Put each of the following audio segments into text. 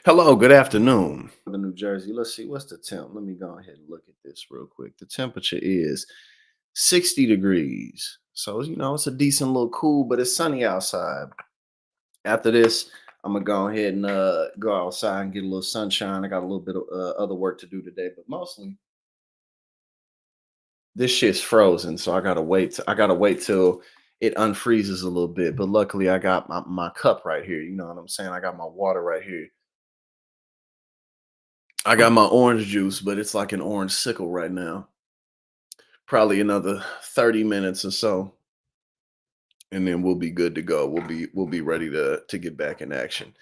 Hello, good afternoon. The New Jersey. Let's see what's the temp. Let me go ahead and look at this real quick. The temperature is 60 degrees. So, it's a decent little cool, but it's sunny outside. After this, I'm gonna go ahead and go outside and get a little sunshine. I got a little bit of other work to do today, but mostly this shit's frozen, so I gotta wait till it unfreezes a little bit. But luckily, I got my cup right here. You know what I'm saying? I got my water right here. I got my orange juice, but it's like an orange sickle right now. Probably another 30 minutes or so, and then we'll be good to go. We'll be ready to get back in action.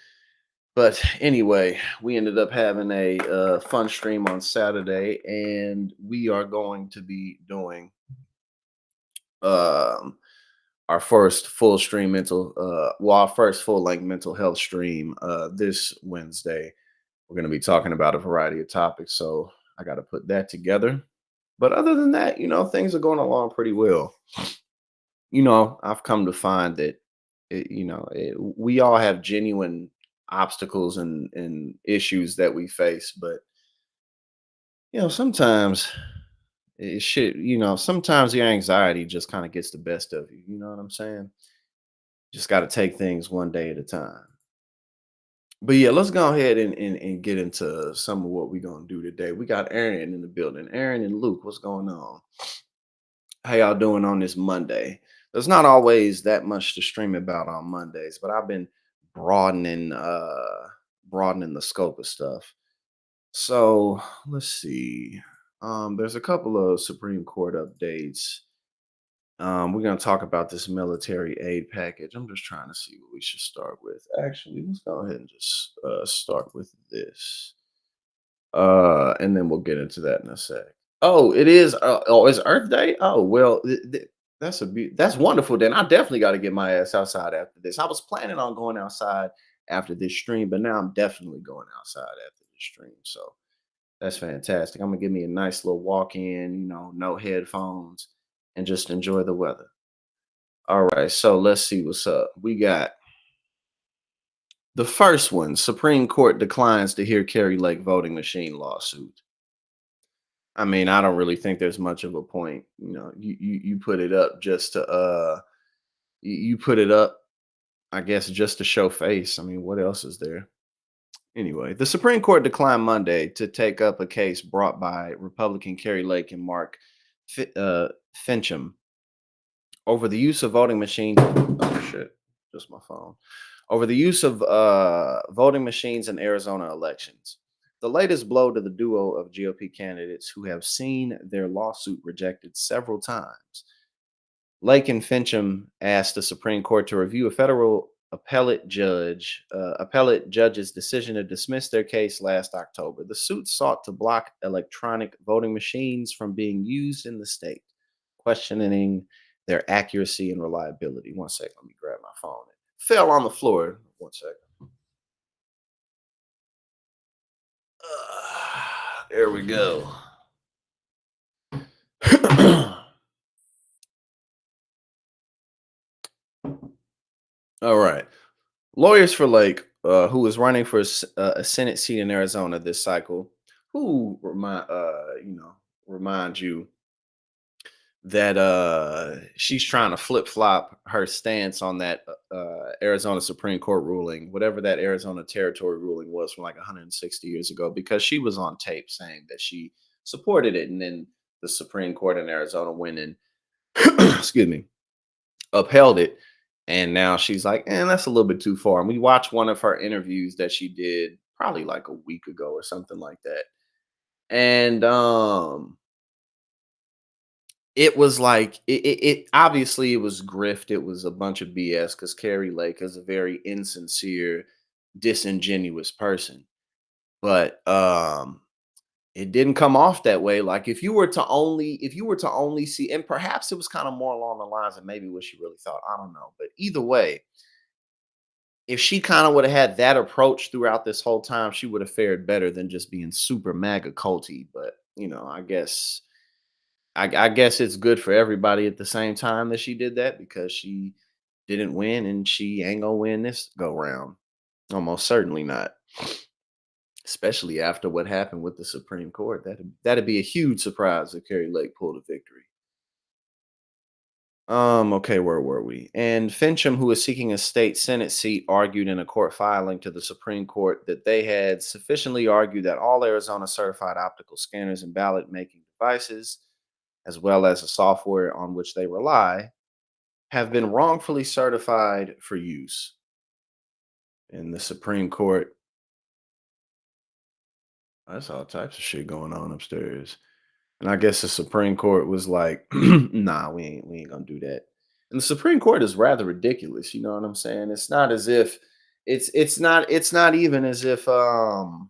But anyway, we ended up having a fun stream on Saturday, and we are going to be doing um, our first full stream our first full length mental health stream this Wednesday. We're going to be talking about a variety of topics, so I got to put that together. But other than that, things are going along pretty well. I've come to find that we all have genuine obstacles and issues that we face, but sometimes sometimes your anxiety just kind of gets the best of you. You know what I'm saying? Just got to take things one day at a time. But yeah, let's go ahead and get into some of what we're gonna do today. We got Aaron in the building. Aaron and Luke, what's going on? How y'all doing on this Monday? There's not always that much to stream about on Mondays, but I've been broadening broadening the scope of stuff. So let's see. There's a couple of Supreme Court updates. We're gonna talk about this military aid package. I'm just trying to see what we should start with. Actually, let's go ahead and just start with this. And then we'll get into that in a sec. Oh, it is. Oh, it's Earth Day. Oh, well, that's wonderful. Then I definitely got to get my ass outside after this. I was planning on going outside after this stream, but now I'm definitely going outside after this stream. So that's fantastic. I'm gonna give me a nice little walk in. No headphones, and just enjoy the weather. All right, so let's see what's up. We got the first one. Supreme Court declines to hear Kerry Lake voting machine lawsuit. I mean, I don't really think there's much of a point. You put it up just to you put it up, I guess, just to show face. I mean, what else is there? Anyway, the Supreme Court declined Monday to take up a case brought by Republican Kerry Lake and Mark Fincham over the use of voting machines. Oh shit, just my phone. Over the use of voting machines in Arizona elections. The latest blow to the duo of GOP candidates who have seen their lawsuit rejected several times. Lake and Fincham asked the Supreme Court to review a federal appellate judge's decision to dismiss their case last October. The suit sought to block electronic voting machines from being used in the state, questioning their accuracy and reliability. One second, let me grab my phone. It fell on the floor. One second. There we go. All right. Lawyers for Lake, who is running for a Senate seat in Arizona this cycle, who remind you that she's trying to flip flop her stance on that Arizona Supreme Court ruling, whatever that Arizona territory ruling was from like 160 years ago, because she was on tape saying that she supported it, and then the Supreme Court in Arizona went and excuse me, upheld it. And now she's like, and that's a little bit too far. And we watched one of her interviews that she did probably like a week ago or something like that. And it was like it obviously it was grift. It was a bunch of BS because Carrie Lake is a very insincere, disingenuous person. But it didn't come off that way. Like if you were to only see, and perhaps it was kind of more along the lines of maybe what she really thought. I don't know. But either way, if she kind of would have had that approach throughout this whole time, she would have fared better than just being super MAGA culty. But I guess it's good for everybody at the same time that she did that because she didn't win and she ain't gonna win this go round. Almost certainly not. especially after what happened with the Supreme Court. That'd be a huge surprise if Kerry Lake pulled a victory. Okay, where were we? And Fincham, who is seeking a state Senate seat, argued in a court filing to the Supreme Court that they had sufficiently argued that all Arizona certified optical scanners and ballot making devices, as well as the software on which they rely, have been wrongfully certified for use. In the Supreme Court, that's all types of shit going on upstairs. And I guess the Supreme Court was like, "Nah, we ain't gonna do that." And the Supreme Court is rather ridiculous. You know what I'm saying? It's not as if it's not even as if the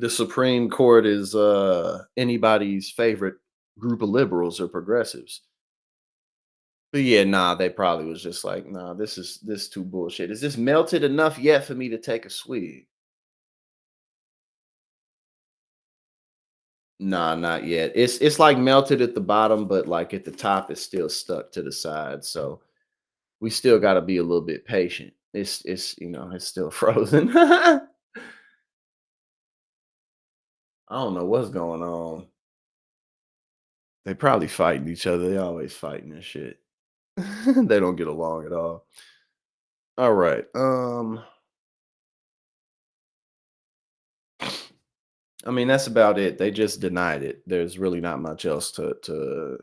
Supreme Court is anybody's favorite group of liberals or progressives. But yeah, nah, they probably was just like, nah, this too bullshit. Is this melted enough yet for me to take a swig? Nah, not yet. It's like melted at the bottom, but like at the top, it's still stuck to the side. So we still got to be a little bit patient. It's still frozen. I don't know what's going on. They probably fighting each other. They always fighting and shit. They don't get along at all. All right. I mean that's about it. They just denied it. There's really not much else to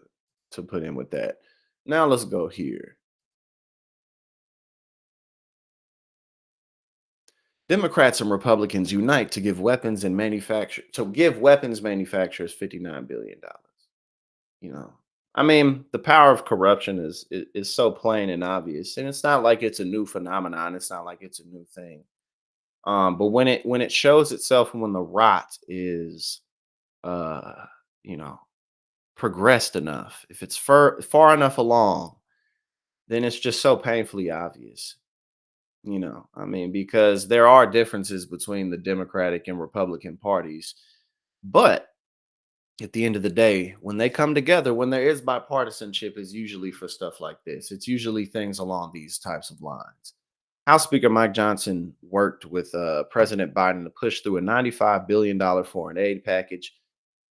put in with that. Now let's go here. Democrats and Republicans unite to give weapons manufacturers $59 billion. You know, I mean, the power of corruption is so plain and obvious, and it's not like it's a new phenomenon. It's not like it's a new thing. But when it shows itself and when the rot is, uh, you know, progressed enough, if it's far enough along, then it's just so painfully obvious. I mean, because there are differences between the Democratic and Republican parties, but at the end of the day, when they come together, when there is bipartisanship, is usually for stuff like this. It's usually things along these types of lines. House Speaker Mike Johnson worked with President Biden to push through a $95 billion foreign aid package,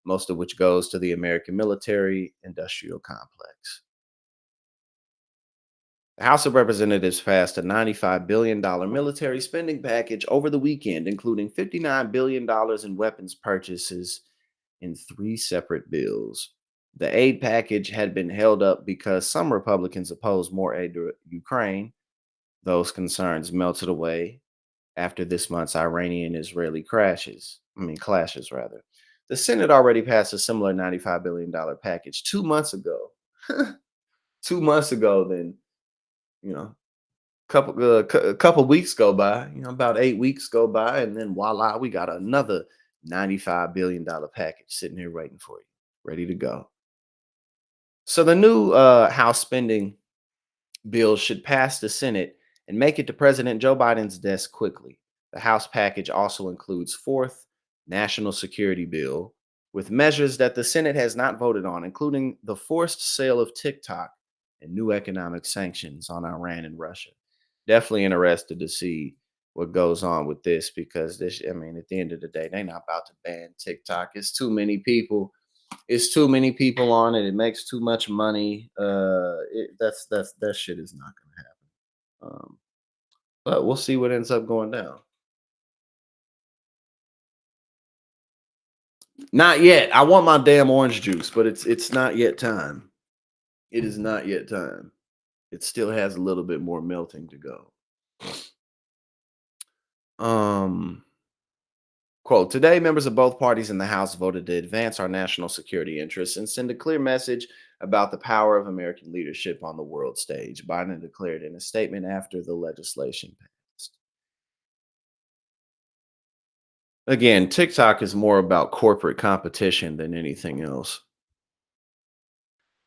most of which goes to the American military industrial complex. The House of Representatives passed a $95 billion military spending package over the weekend, including $59 billion in weapons purchases in three separate bills. The aid package had been held up because some Republicans opposed more aid to Ukraine. Those concerns melted away after this month's Iranian-Israeli clashes rather. The Senate already passed a similar $95 billion package 2 months ago. 2 months ago, then you know, a couple weeks go by. About 8 weeks go by, and then voila, we got another $95 billion package sitting here waiting for you, ready to go. So the new House spending bill should pass the Senate and make it to President Joe Biden's desk quickly. The House package also includes fourth national security bill with measures that the Senate has not voted on, including the forced sale of TikTok and new economic sanctions on Iran and Russia. Definitely interested to see what goes on with this because I mean, at the end of the day, they're not about to ban TikTok. It's too many people on it. It makes too much money. That shit is not going to happen. But we'll see what ends up going down. Not yet. I want my damn orange juice, but it's not yet time. It is not yet time. It still has a little bit more melting to go. Um, Quote, today, members of both parties in the House voted to advance our national security interests and send a clear message about the power of American leadership on the world stage, Biden declared in a statement after the legislation passed. Again, TikTok is more about corporate competition than anything else.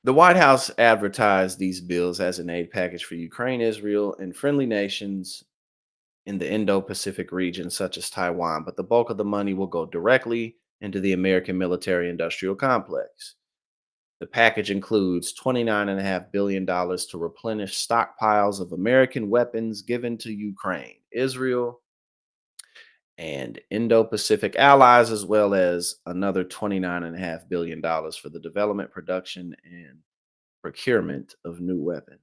The White House advertised these bills as an aid package for Ukraine, Israel, and friendly nations in the Indo Pacific region, such as Taiwan, but the bulk of the money will go directly into the American military industrial complex. The package includes $29.5 billion to replenish stockpiles of American weapons given to Ukraine, Israel, and Indo-Pacific allies, as well as another $29.5 billion for the development, production, and procurement of new weapons.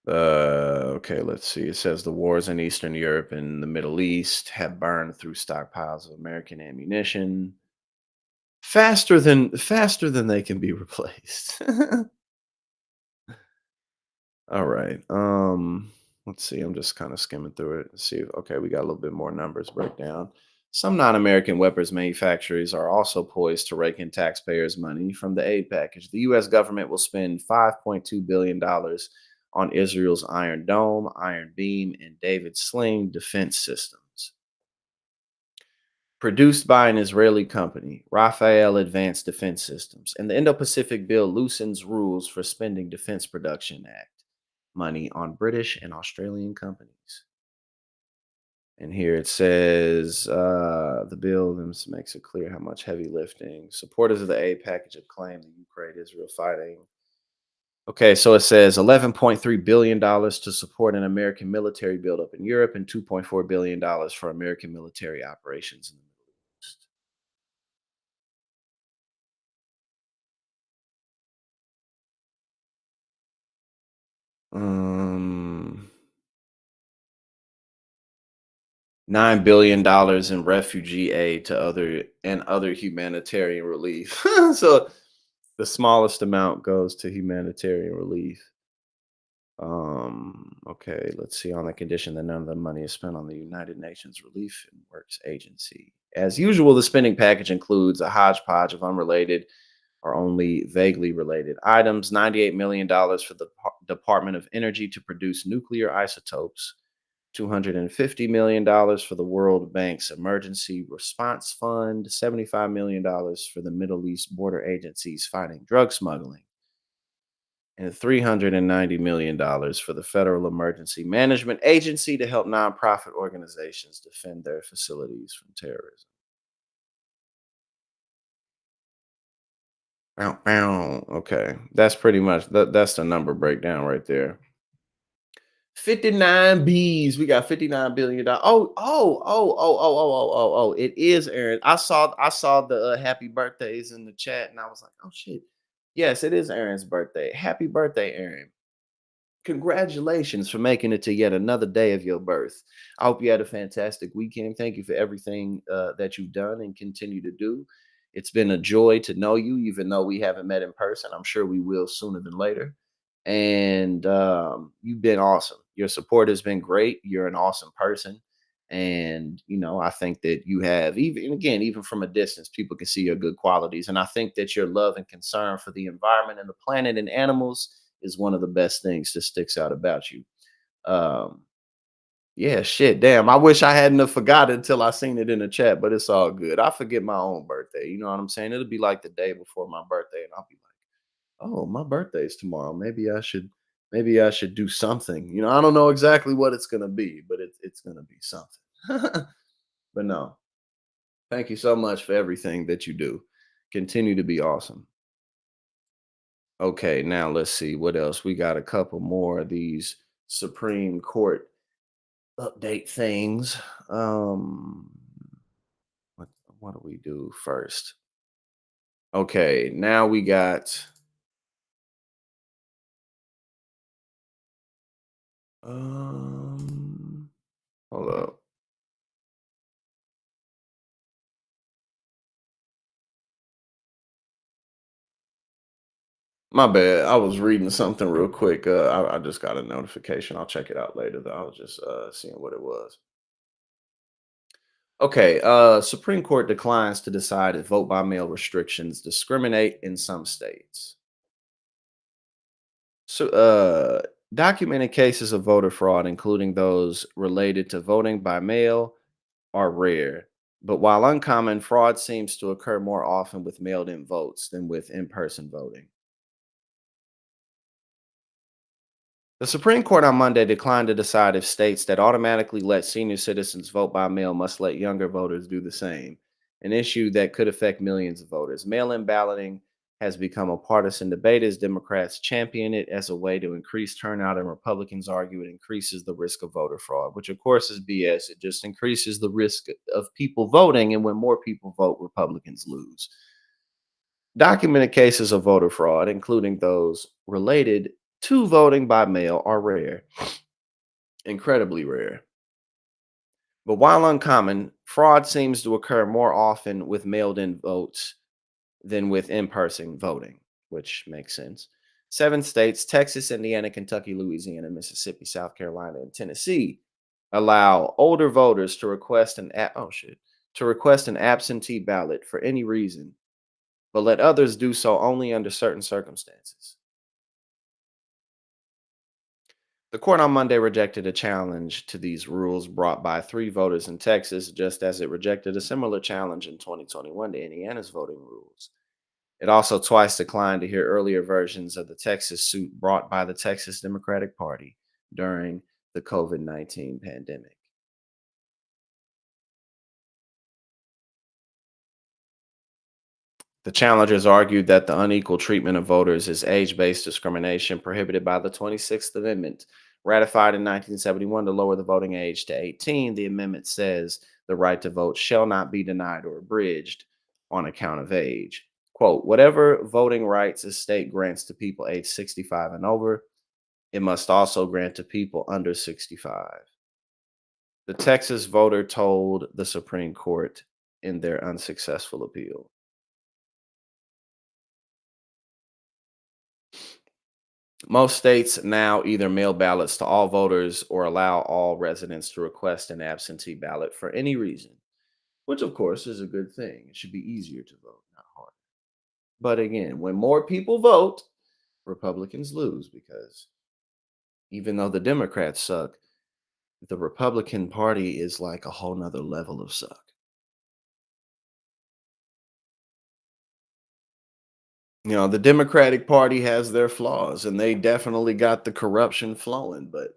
Okay, let's see. It says the wars in Eastern Europe and the Middle East have burned through stockpiles of American ammunition faster than they can be replaced. All right. Let's see. I'm just kind of skimming through it. See. Okay, we got a little bit more numbers breakdown. Some non-American weapons manufacturers are also poised to rake in taxpayers' money from the aid package. The U.S. government will spend $5.2 billion on Israel's Iron Dome, Iron Beam, and David Sling defense systems. Produced by an Israeli company, Rafael Advanced Defense Systems, and the Indo-Pacific Bill loosens rules for spending Defense Production Act money on British and Australian companies. And here it says the bill makes it clear how much heavy lifting supporters of the aid package have claimed the Ukraine-Israel fighting. Okay, so it says $11.3 billion to support an American military buildup in Europe and $2.4 billion for American military operations in the Middle East. Um, $9 billion in refugee aid to other humanitarian relief. So the smallest amount goes to humanitarian relief. Okay, let's see. On the condition that none of the money is spent on the United Nations Relief and Works Agency. As usual, the spending package includes a hodgepodge of unrelated or only vaguely related items. $98 million for the Department of Energy to produce nuclear isotopes. $250 million for the World Bank's Emergency Response Fund. $75 million for the Middle East border agencies fighting drug smuggling, and $390 million for the Federal Emergency Management Agency to help nonprofit organizations defend their facilities from terrorism. Bow, bow. Okay, that's pretty much that's the number breakdown right there. 59 B's. We got $59 billion. Oh. It is Aaron. I saw the happy birthdays in the chat and I was like, oh shit. Yes, it is Aaron's birthday. Happy birthday, Aaron. Congratulations for making it to yet another day of your birth. I hope you had a fantastic weekend. Thank you for everything that you've done and continue to do. It's been a joy to know you, even though we haven't met in person. I'm sure we will sooner than later. And you've been awesome. Your support has been great. You're an awesome person. And, I think that you have, even again, even from a distance, people can see your good qualities. And I think that your love and concern for the environment and the planet and animals is one of the best things that sticks out about you. Um, yeah, shit, damn. I wish I hadn't have forgot it until I seen it in the chat, but it's all good. I forget my own birthday. You know what I'm saying? It'll be like the day before my birthday, and I'll be like, "Oh, my birthday's tomorrow. Maybe I should do something." I don't know exactly what it's gonna be, but it's gonna be something. But no, thank you so much for everything that you do. Continue to be awesome. Okay, now let's see what else. We got a couple more of these Supreme Court update things. Um, what what do we do first? Okay, now we got um hold up. My bad. I was reading something real quick. I just got a notification. I'll check it out later though. I was just seeing what it was. Okay, Supreme Court declines to decide if vote by mail restrictions discriminate in some states. So, documented cases of voter fraud, including those related to voting by mail, are rare. But while uncommon, fraud seems to occur more often with mailed in votes than with in person voting. The Supreme Court on Monday declined to decide if states that automatically let senior citizens vote by mail must let younger voters do the same, an issue that could affect millions of voters. Mail in balloting has become a partisan debate as Democrats champion it as a way to increase turnout, and Republicans argue it increases the risk of voter fraud, which of course is BS. It just increases the risk of people voting, and when more people vote, Republicans lose. Documented cases of voter fraud, including those related to voting by mail, are rare, incredibly rare. But while uncommon, fraud seems to occur more often with mailed in votes than with in person voting, which makes sense. Seven states, Texas, Indiana, Kentucky, Louisiana, Mississippi, South Carolina, and Tennessee, allow older voters to request to request an absentee ballot for any reason, but let others do so only under certain circumstances. The court on Monday rejected a challenge to these rules brought by three voters in Texas, just as it rejected a similar challenge in 2021 to Indiana's voting rules. It also twice declined to hear earlier versions of the Texas suit brought by the Texas Democratic Party during the COVID-19 pandemic. The challengers argued that the unequal treatment of voters is age based discrimination prohibited by the 26th Amendment, ratified in 1971 to lower the voting age to 18. The amendment says the right to vote shall not be denied or abridged on account of age. Quote, whatever voting rights a state grants to people age 65 and over, it must also grant to people under 65. The Texas voter told the Supreme Court in their unsuccessful appeal. Most states now either mail ballots to all voters or allow all residents to request an absentee ballot for any reason, which of course is a good thing. It should be easier to vote, not harder. But again, when more people vote, Republicans lose because even though the Democrats suck, the Republican Party is like a whole nother level of suck. The Democratic Party has their flaws and they definitely got the corruption flowing, but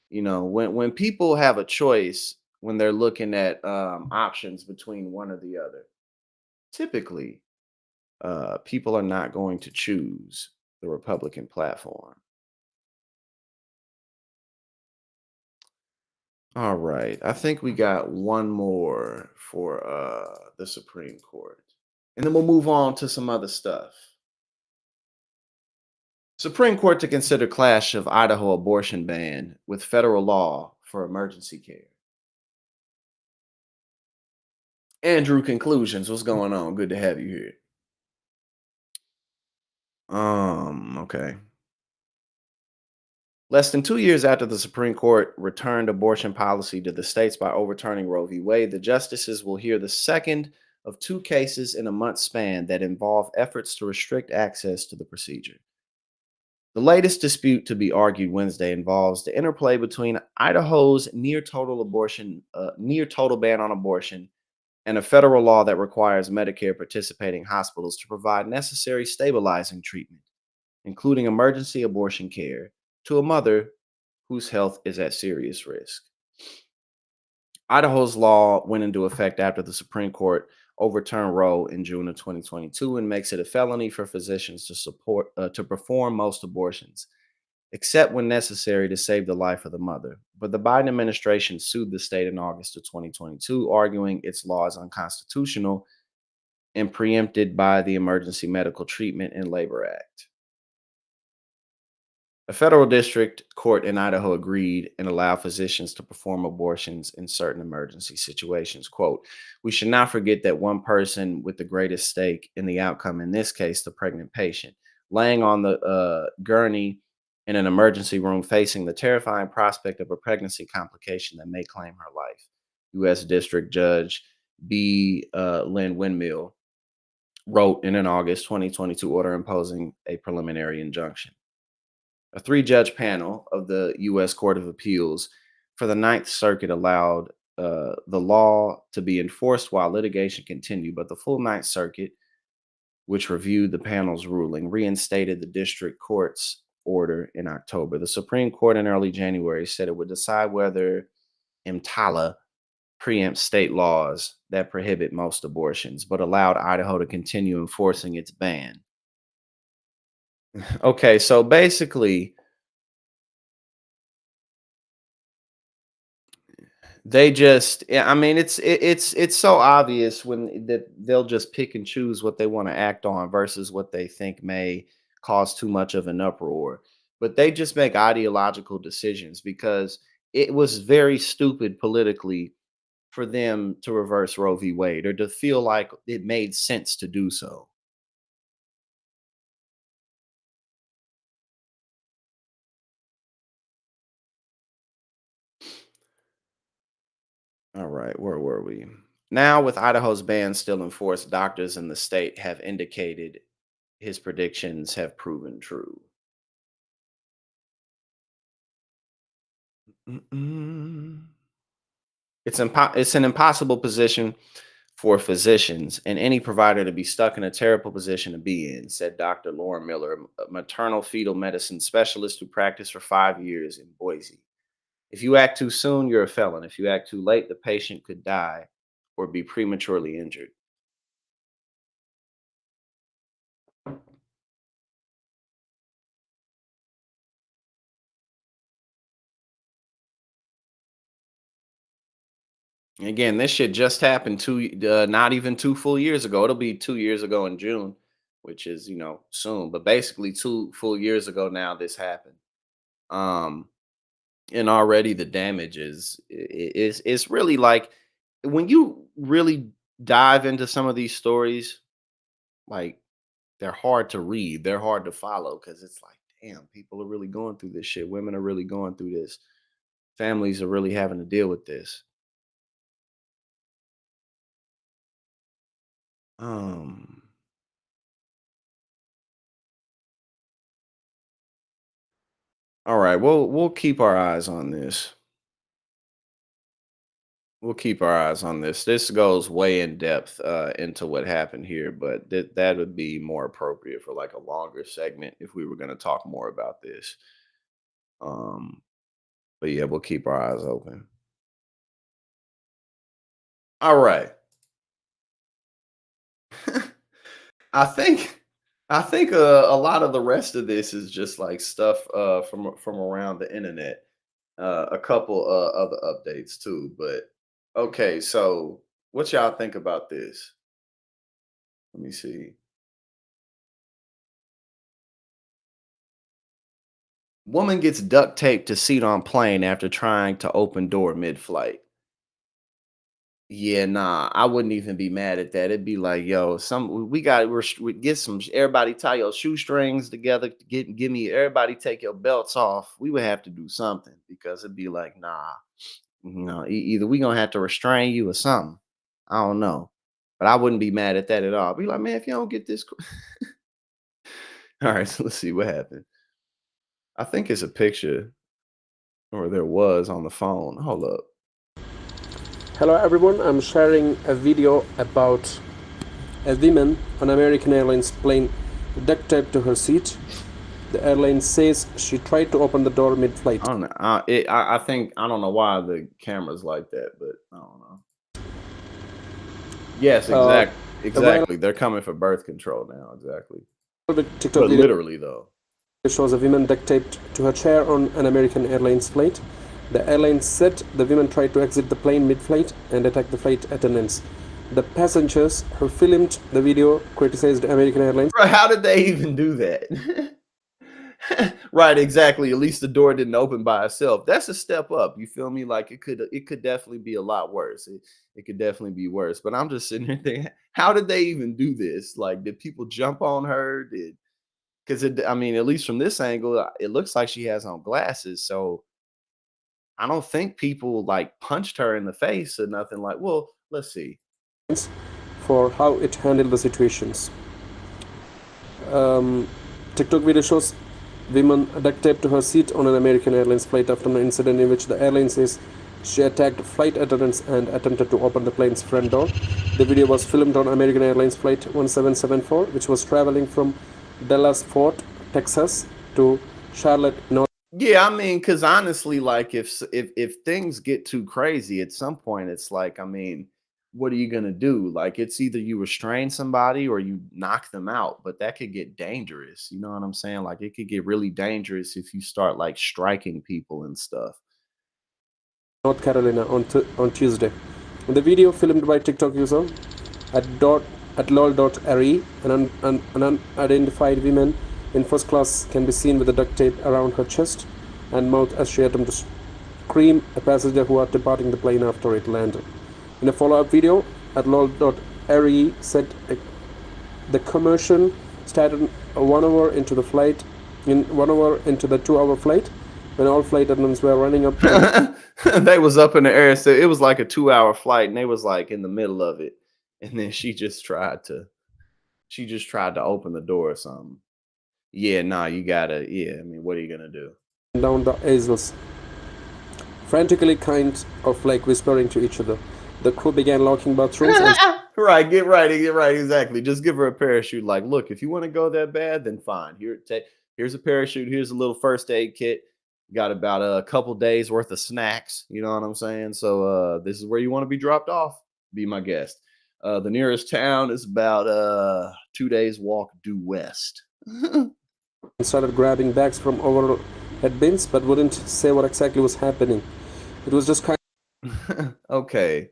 when people have a choice when they're looking at options between one or the other, typically people are not going to choose the Republican platform. All right, I think we got one more for the Supreme Court, and then we'll move on to some other stuff. Supreme Court to consider clash of Idaho abortion ban with federal law for emergency care. Andrew, conclusions, what's going on? Good to have you here. Okay. Less than 2 years after the Supreme Court returned abortion policy to the states by overturning Roe v. Wade, the justices will hear the second of two cases in a month span that involve efforts to restrict access to the procedure. The latest dispute to be argued Wednesday involves the interplay between Idaho's near total ban on abortion and a federal law that requires Medicare participating hospitals to provide necessary stabilizing treatment, including emergency abortion care, to a mother whose health is at serious risk. Idaho's law went into effect after the Supreme Court overturned Roe in June of 2022 and makes it a felony for physicians to perform most abortions, except when necessary to save the life of the mother. But the Biden administration sued the state in August of 2022, arguing its law is unconstitutional and preempted by the Emergency Medical Treatment and Labor Act. A federal district court in Idaho agreed and allowed physicians to perform abortions in certain emergency situations. Quote, we should not forget that one person with the greatest stake in the outcome, in this case, the pregnant patient, laying on the gurney in an emergency room facing the terrifying prospect of a pregnancy complication that may claim her life. U.S. District Judge B. Lynn Windmill wrote in an August 2022 order imposing a preliminary injunction. A three-judge panel of the U.S. Court of Appeals for the Ninth Circuit allowed the law to be enforced while litigation continued, but the full Ninth Circuit, which reviewed the panel's ruling, reinstated the district court's order in October. The Supreme Court in early January said it would decide whether EMTALA preempts state laws that prohibit most abortions, but allowed Idaho to continue enforcing its ban. Okay, so basically, they just yeah, I mean, it's so obvious when that they'll just pick and choose what they want to act on versus what they think may cause too much of an uproar. But they just make ideological decisions because it was very stupid politically for them to reverse Roe v. Wade or to feel like it made sense to do so. All right, where were we? Now, with Idaho's ban still in force, doctors in the state have indicated his predictions have proven true. Mm-mm. It's an impossible position for physicians and any provider to be stuck in a terrible position to be in, said Dr. Lauren Miller, a maternal fetal medicine specialist who practiced for 5 years in Boise. If you act too soon, you're a felon. If you act too late, the patient could die or be prematurely injured. Again, this shit just happened not even 2 full years ago. It'll be 2 years ago in June, which is soon. But basically, 2 full years ago now, this happened. Um, and already the damage is it's really like when you really dive into some of these stories, like they're hard to read, they're hard to follow because it's like, damn, people are really going through this shit. Women are really going through this. Families are really having to deal with this. Um, all right, we'll keep our eyes on this. We'll keep our eyes on this. This goes way in depth into what happened here, but that would be more appropriate for like a longer segment if we were going to talk more about this. Um, but yeah, we'll keep our eyes open. All right. I think a lot of the rest of this is just like stuff from around the internet. A couple other updates too, but okay. So, what y'all think about this? Let me see. Woman gets duct taped to seat on plane after trying to open door mid-flight. Yeah, nah, I wouldn't even be mad at that. It'd be like, yo, we got we get some everybody tie your shoestrings together, give me everybody take your belts off. We would have to do something because it'd be like, nah, either we gonna have to restrain you or something. I don't know. But I wouldn't be mad at that at all. Be like, man, if you don't get this all right, so let's see what happened. I think it's a picture, or there was on the phone. Hold up. Hello everyone, I'm sharing a video about a woman on American Airlines plane duct taped to her seat. The airline says she tried to open the door mid-flight. I don't know. I think I don't know why the camera's like that, but I don't know. Yes, Uh, exactly. They're coming for birth control now. Exactly. the TikTok But video literally though. shows a woman duct taped to her chair on an American Airlines flight. The airline said the woman tried to exit the plane mid-flight and attack the flight attendants. The passengers who filmed the video criticized American Airlines. Bro, how did they even do that? Right, exactly. At least the door didn't open by itself. That's a step up. You feel me? Like it could definitely be a lot worse. It could definitely be worse. But I'm just sitting here thinking, how did they even do this? Like, did people jump on her? Because I mean, at least from this angle, it looks like she has on glasses. So I don't think people like punched her in the face or nothing like. Well, let's see. For how it handled the situations. TikTok video shows woman duct taped to her seat on an American Airlines flight after an incident in which the airline says she attacked flight attendants and attempted to open the plane's front door. The video was filmed on American Airlines flight 1774, which was traveling from Dallas Fort, Texas to Charlotte, North. Yeah, I mean, because honestly, like if things get too crazy at some point, it's like, I mean, what are you gonna do? Like, it's either you restrain somebody or you knock them out, but that could get dangerous. You know what I'm saying? Like, it could get really dangerous if you start like striking people and stuff. North Carolina on Tuesday. The video, filmed by TikTok user at lol.re, an unidentified woman in first class can be seen with the duct tape around her chest and mouth as she attempts to scream a passenger who are departing the plane after it landed. In a follow-up video, at lol.re said the commotion started 1 hour into the flight, in 1 hour into the 2-hour flight, when all flight attendants were running up to They was up in the air, so it was like a 2-hour flight, and they was like in the middle of it, and then she just tried to open the door or something. Yeah, nah, you gotta. Yeah, I mean, what are you gonna do? down the aisles, frantically, kind of like whispering to each other. The crew began locking bathrooms and Right, get right, exactly. Just give her a parachute. Like, look, if you want to go that bad, then fine. Here's a parachute. Here's a little first aid kit. Got about a couple days worth of snacks. You know what I'm saying? So this is where you want to be dropped off. Be my guest. The nearest town is about 2 days walk due west. started grabbing bags from overhead bins, but wouldn't say what exactly was happening. It was just kind Okay.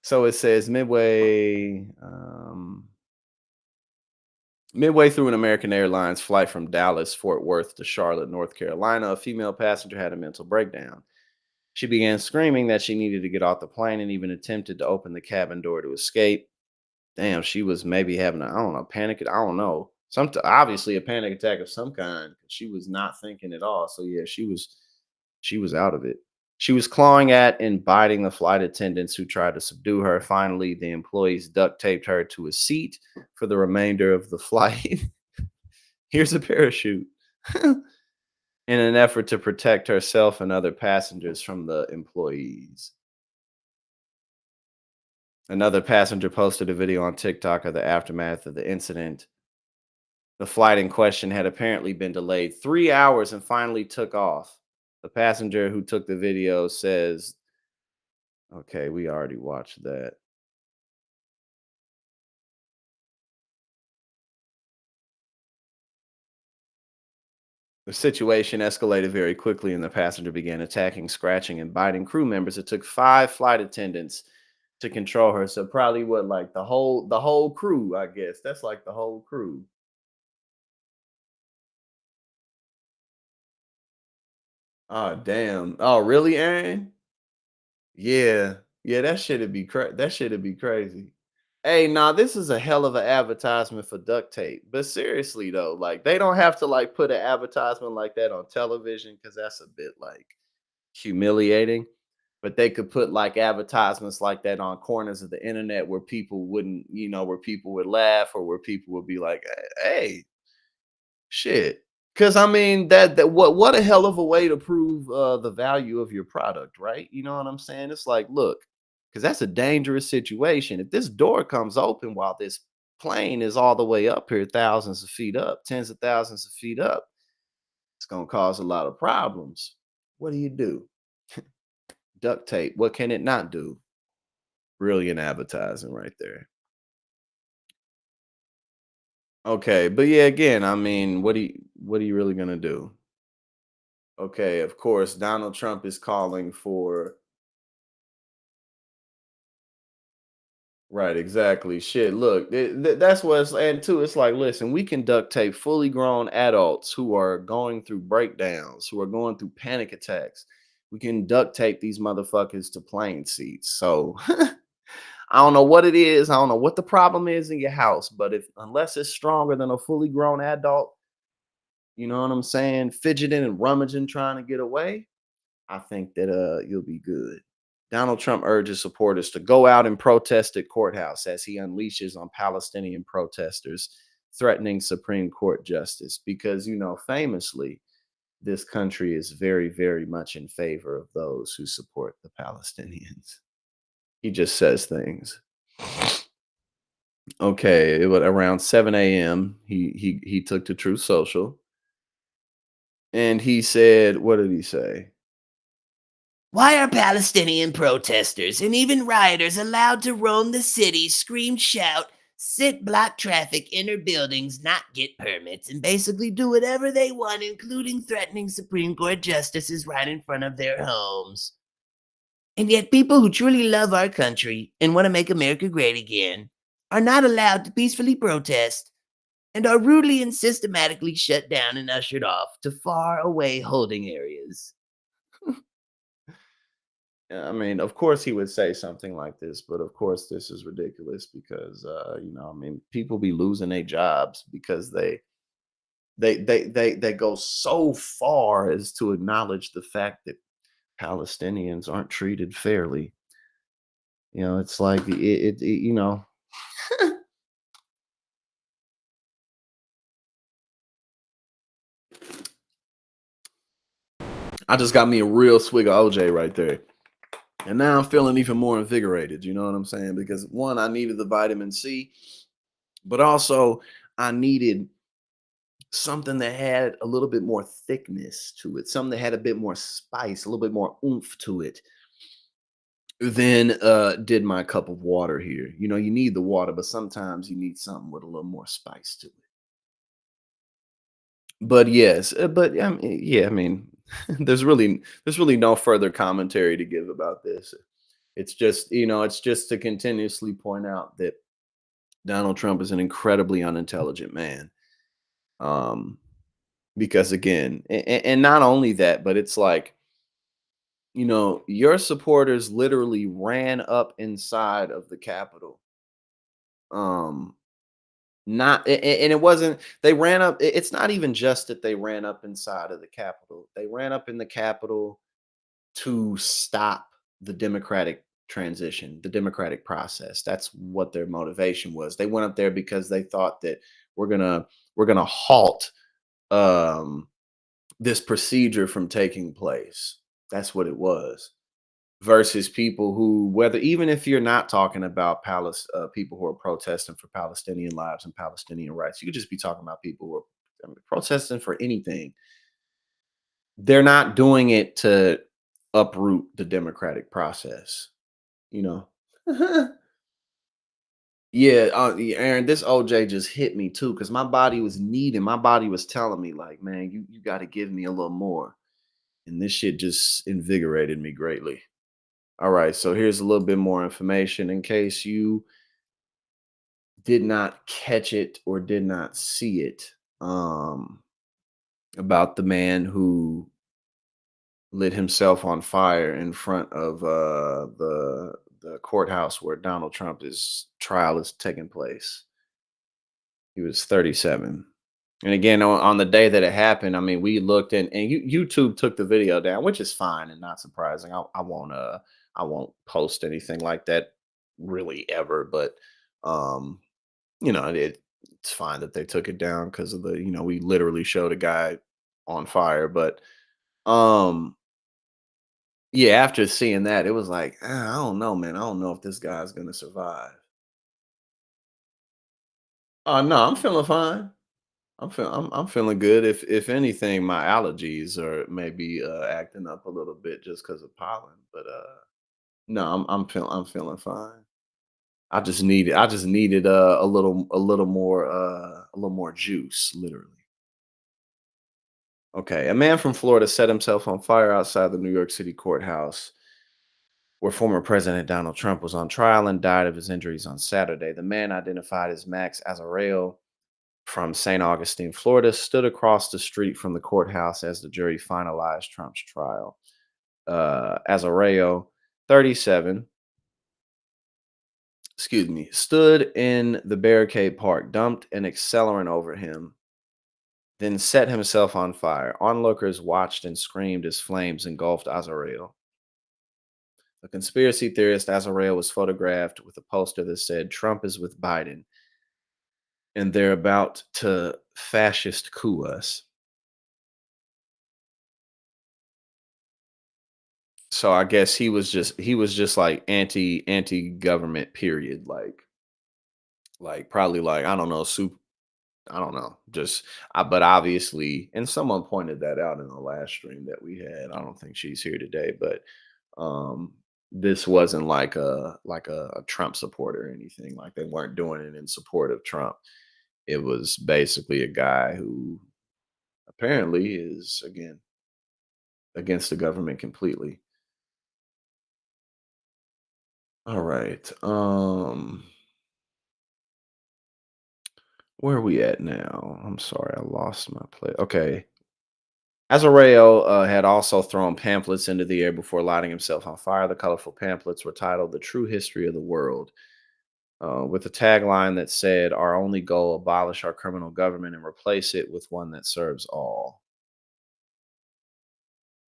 So it says midway through an American Airlines flight from Dallas, Fort Worth to Charlotte, North Carolina, a female passenger had a mental breakdown. She began screaming that she needed to get off the plane and even attempted to open the cabin door to escape. Damn, she was maybe having I don't know, panic. I don't know. Obviously a panic attack of some kind. She was not thinking at all. So yeah, she was out of it. She was clawing at and biting the flight attendants who tried to subdue her. Finally, the employees duct taped her to a seat for the remainder of the flight. Here's a parachute. In an effort to protect herself and other passengers from the employees. Another passenger posted a video on TikTok of the aftermath of the incident. The flight in question had apparently been delayed 3 hours and finally took off. The passenger who took the video says, okay, we already watched that. The situation escalated very quickly and the passenger began attacking, scratching, and biting crew members. It took 5 flight attendants to control her. So probably what, like the whole crew, I guess. That's like the whole crew. Oh, damn. Oh, really, Aaron? Yeah. Yeah, that shit'd be crazy. Hey, nah, this is a hell of an advertisement for duct tape. But seriously though, like they don't have to like put an advertisement like that on television because that's a bit like humiliating. But they could put like advertisements like that on corners of the internet where people wouldn't, where people would laugh or where people would be like, hey, shit. Cause I mean that what a hell of a way to prove the value of your product, right? You know what I'm saying? It's like, look, because that's a dangerous situation. If this door comes open while this plane is all the way up here, thousands of feet up, tens of thousands of feet up, it's gonna cause a lot of problems. What do you do? Duct tape. What can it not do? Brilliant advertising right there. Okay, but yeah, again, I mean, what are you really gonna do? Okay, of course, Donald Trump is calling for right, exactly. Shit, look, that's what it's and too. It's like, listen, we can duct tape fully grown adults who are going through breakdowns, who are going through panic attacks. We can duct tape these motherfuckers to plane seats. So I don't know what it is. I don't know what the problem is in your house, but if unless it's stronger than a fully grown adult, you know what I'm saying, fidgeting and rummaging trying to get away, I think that you'll be good. Donald Trump urges supporters to go out and protest at courthouse as he unleashes on Palestinian protesters threatening Supreme Court justice because famously this country is very, very much in favor of those who support the Palestinians. He just says things. Okay, it was around 7 a.m. He took to Truth Social and he said, what did he say? Why are Palestinian protesters and even rioters allowed to roam the city, scream, shout, sit, block traffic, enter buildings, not get permits, and basically do whatever they want, including threatening Supreme Court justices right in front of their homes? And yet, people who truly love our country and want to make America great again are not allowed to peacefully protest and are rudely and systematically shut down and ushered off to far away holding areas. I mean, of course he would say something like this, but of course this is ridiculous because I mean, people be losing their jobs because they go so far as to acknowledge the fact that Palestinians aren't treated fairly. It's like I just got me a real swig of OJ right there. And now I'm feeling even more invigorated, you know what I'm saying? Because one, I needed the vitamin C, but also I needed something that had a little bit more thickness to it, something that had a bit more spice, a little bit more oomph to it than did my cup of water here. You need the water, but sometimes you need something with a little more spice to it. But yes, I mean, there's really no further commentary to give about this. It's just to continuously point out that Donald Trump is an incredibly unintelligent man. Um, because again, and not only that, but it's like, your supporters literally ran up inside of the Capitol. Um, Not and it wasn't they ran up it's not even just that they ran up inside of the Capitol. They ran up in the Capitol to stop the democratic transition, the democratic process. That's what their motivation was. They went up there because they thought that we're gonna halt um this procedure from taking place. That's what it was. Versus people who, whether even if you're not talking about people who are protesting for Palestinian lives and Palestinian rights, you could just be talking about people who are protesting for anything. They're not doing it to uproot the democratic process, you know. Yeah, yeah, Aaron, this OJ just hit me too because my body was telling me like, man, you got to give me a little more, and this shit just invigorated me greatly. All right, so here's a little bit more information in case you did not catch it or did not see it, about the man who lit himself on fire in front of the courthouse where Donald Trump's trial is taking place. He was 37. And again, on the day that it happened, I mean, we looked and YouTube took the video down, which is fine and not surprising. I won't post anything like that really ever, but um, it's fine that they took it down because of we literally showed a guy on fire. But um, yeah, after seeing that, it was like, I don't know, man. I don't know if this guy's gonna survive. Oh no, I'm feeling fine. I'm feeling good. If anything, my allergies are maybe acting up a little bit just because of pollen. But no, I'm feeling fine. I just needed a little more juice, literally. Okay, a man from Florida set himself on fire outside the New York City courthouse where former President Donald Trump was on trial and died of his injuries on Saturday. The man, identified as Max Azareo from St. Augustine, Florida, stood across the street from the courthouse as the jury finalized Trump's trial. Azareo, 37, stood in the barricade park, dumped an accelerant over him, then set himself on fire. Onlookers watched and screamed as flames engulfed Azareo. The conspiracy theorist Azareo was photographed with a poster that said, "Trump is with Biden, and they're about to fascist coup us." So I guess he was just like anti government period, like probably like I don't know, I don't know, just but obviously, and someone pointed that out in the last stream that we had. I don't think she's here today, but Um, this wasn't like a Trump supporter or anything. Like they weren't doing it in support of Trump. It was basically a guy who apparently is again against the government completely. All right. Where are we at now? I'm sorry, I lost my place. Okay. Azareo had also thrown pamphlets into the air before lighting himself on fire. The colorful pamphlets were titled "The True History of the World," with a tagline that said, "Our only goal: abolish our criminal government and replace it with one that serves all."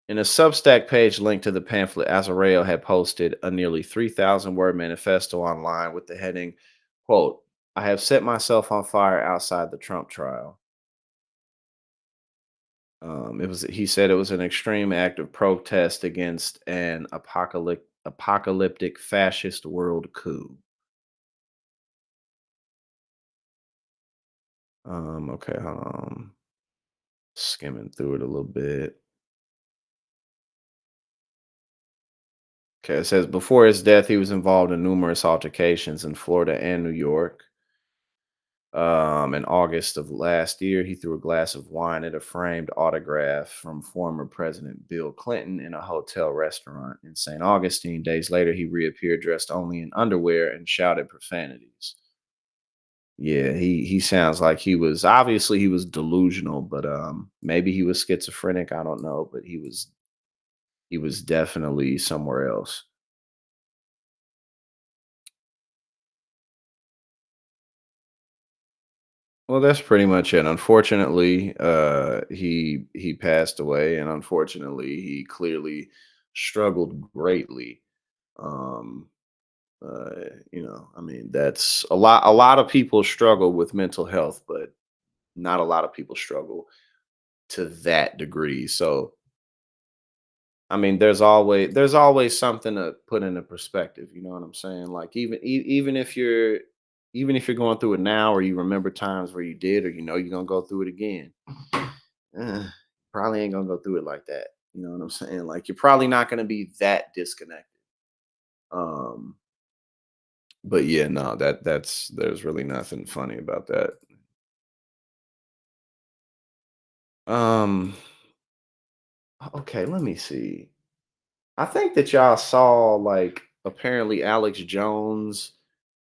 In a Substack page linked to the pamphlet, Azareo had posted a nearly 3,000 word manifesto online with the heading, quote, "I have set myself on fire outside the Trump trial." He said it was an extreme act of protest against an apocalyptic fascist world coup. Okay, hold on. Skimming through it a little bit. Okay, it says before his death, he was involved in numerous altercations in Florida and New York. In August of last year, he threw a glass of wine at a framed autograph from former President Bill Clinton in a hotel restaurant in St. Augustine. Days later, he reappeared dressed only in underwear and shouted profanities. Yeah, he sounds like he was delusional, but maybe he was schizophrenic. I don't know, but he was definitely somewhere else. Well, that's pretty much it. Unfortunately, he passed away, and unfortunately, he clearly struggled greatly. Um, I mean, that's a lot. A lot of people struggle with mental health, but not a lot of people struggle to that degree. So, I mean, there's always something to put into perspective. You know what I'm saying? Like even if you're going through it now, or you remember times where you did, or you're gonna go through it again, uh, probably ain't gonna go through it like that. You know what I'm saying? Like you're probably not gonna be that disconnected. Um, but yeah, no, there's really nothing funny about that. Um, okay, let me see. I think that y'all saw like apparently Alex Jones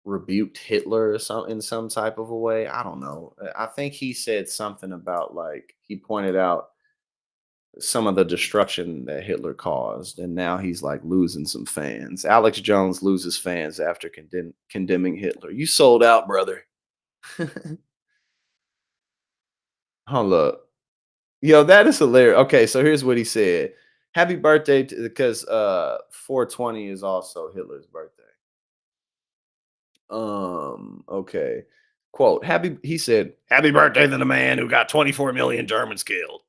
rebuked Hitler or some in some type of a way. I don't know. I think he said something about like he pointed out some of the destruction that Hitler caused, and now he's like losing some fans. Alex Jones loses fans after condemning Hitler. You sold out, brother. Hold up. Yo, that is hilarious. Okay, so here's what he said. Happy birthday to because 420 is also Hitler's birthday. Okay. Quote, he said, "Happy birthday to the man who got 24 million Germans killed."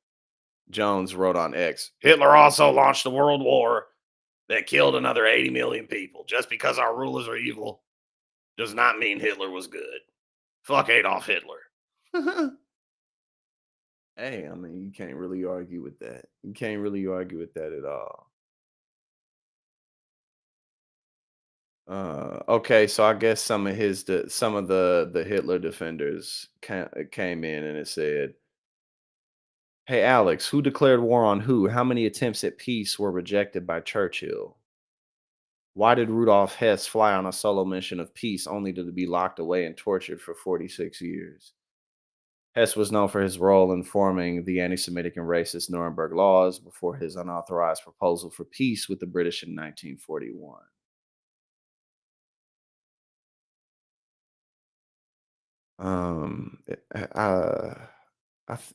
Jones wrote on X, "Hitler also launched a world war that killed another 80 million people. Just because our rulers are evil does not mean Hitler was good. Fuck Adolf Hitler." Hey, I mean, you can't really argue with that. You can't really argue with that at all. Okay, so I guess some of the Hitler defenders came in and it said, "Hey Alex, who declared war on who? How many attempts at peace were rejected by Churchill? Why did Rudolf Hess fly on a solo mission of peace only to be locked away and tortured for 46 years? Hess was known for his role in forming the anti Semitic and racist Nuremberg laws before his unauthorized proposal for peace with the British in 1941. I, I, th-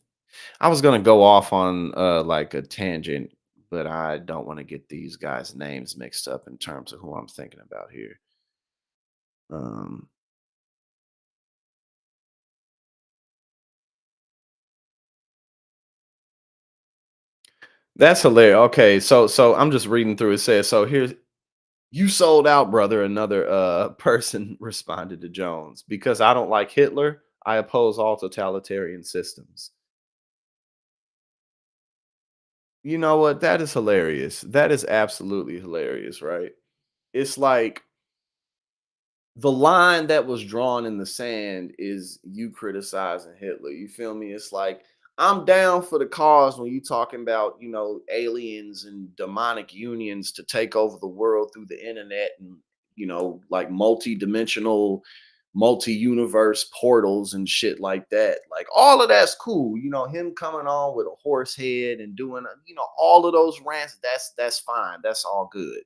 I was gonna go off on like a tangent, but I don't want to get these guys' names mixed up in terms of who I'm thinking about here. Um, that's hilarious. Okay, so I'm just reading through. It says so. Here's You sold out, brother. Another person responded to Jones. Because I don't like Hitler, I oppose all totalitarian systems. You know what? That is hilarious. That is absolutely hilarious, right? It's like the line that was drawn in the sand is you criticizing Hitler. You feel me? It's like I'm down for the cause when you talking about, aliens and demonic unions to take over the world through the internet and, like multi-dimensional, multi-universe portals and shit like that. Like all of that's cool. Him coming on with a horse head and doing, all of those rants, that's fine. That's all good.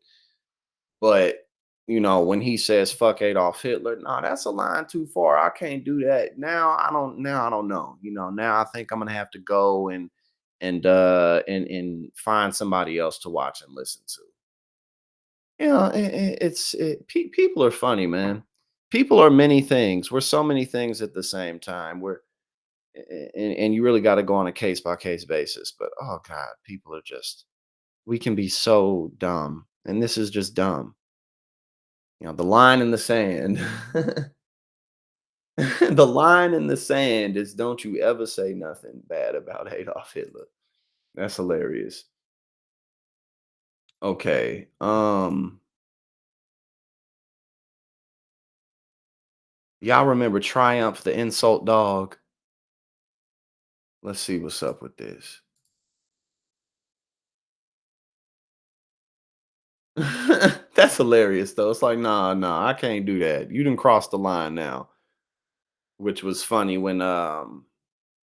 But when he says fuck Adolf Hitler, no, that's a line too far. I can't do that. Now I don't know. Now I think I'm gonna have to go and find somebody else to watch and listen to. People are funny, man. People are many things. We're so many things at the same time. And you really got to go on a case by case basis. But oh God, people are just, we can be so dumb. And this is just dumb. The line in the sand. The line in the sand is don't you ever say nothing bad about Adolf Hitler. That's hilarious. Okay. Y'all remember Triumph, the insult dog? Let's see what's up with this. That's hilarious though. It's like, nah, I can't do that. You didn't cross the line now. Which was funny when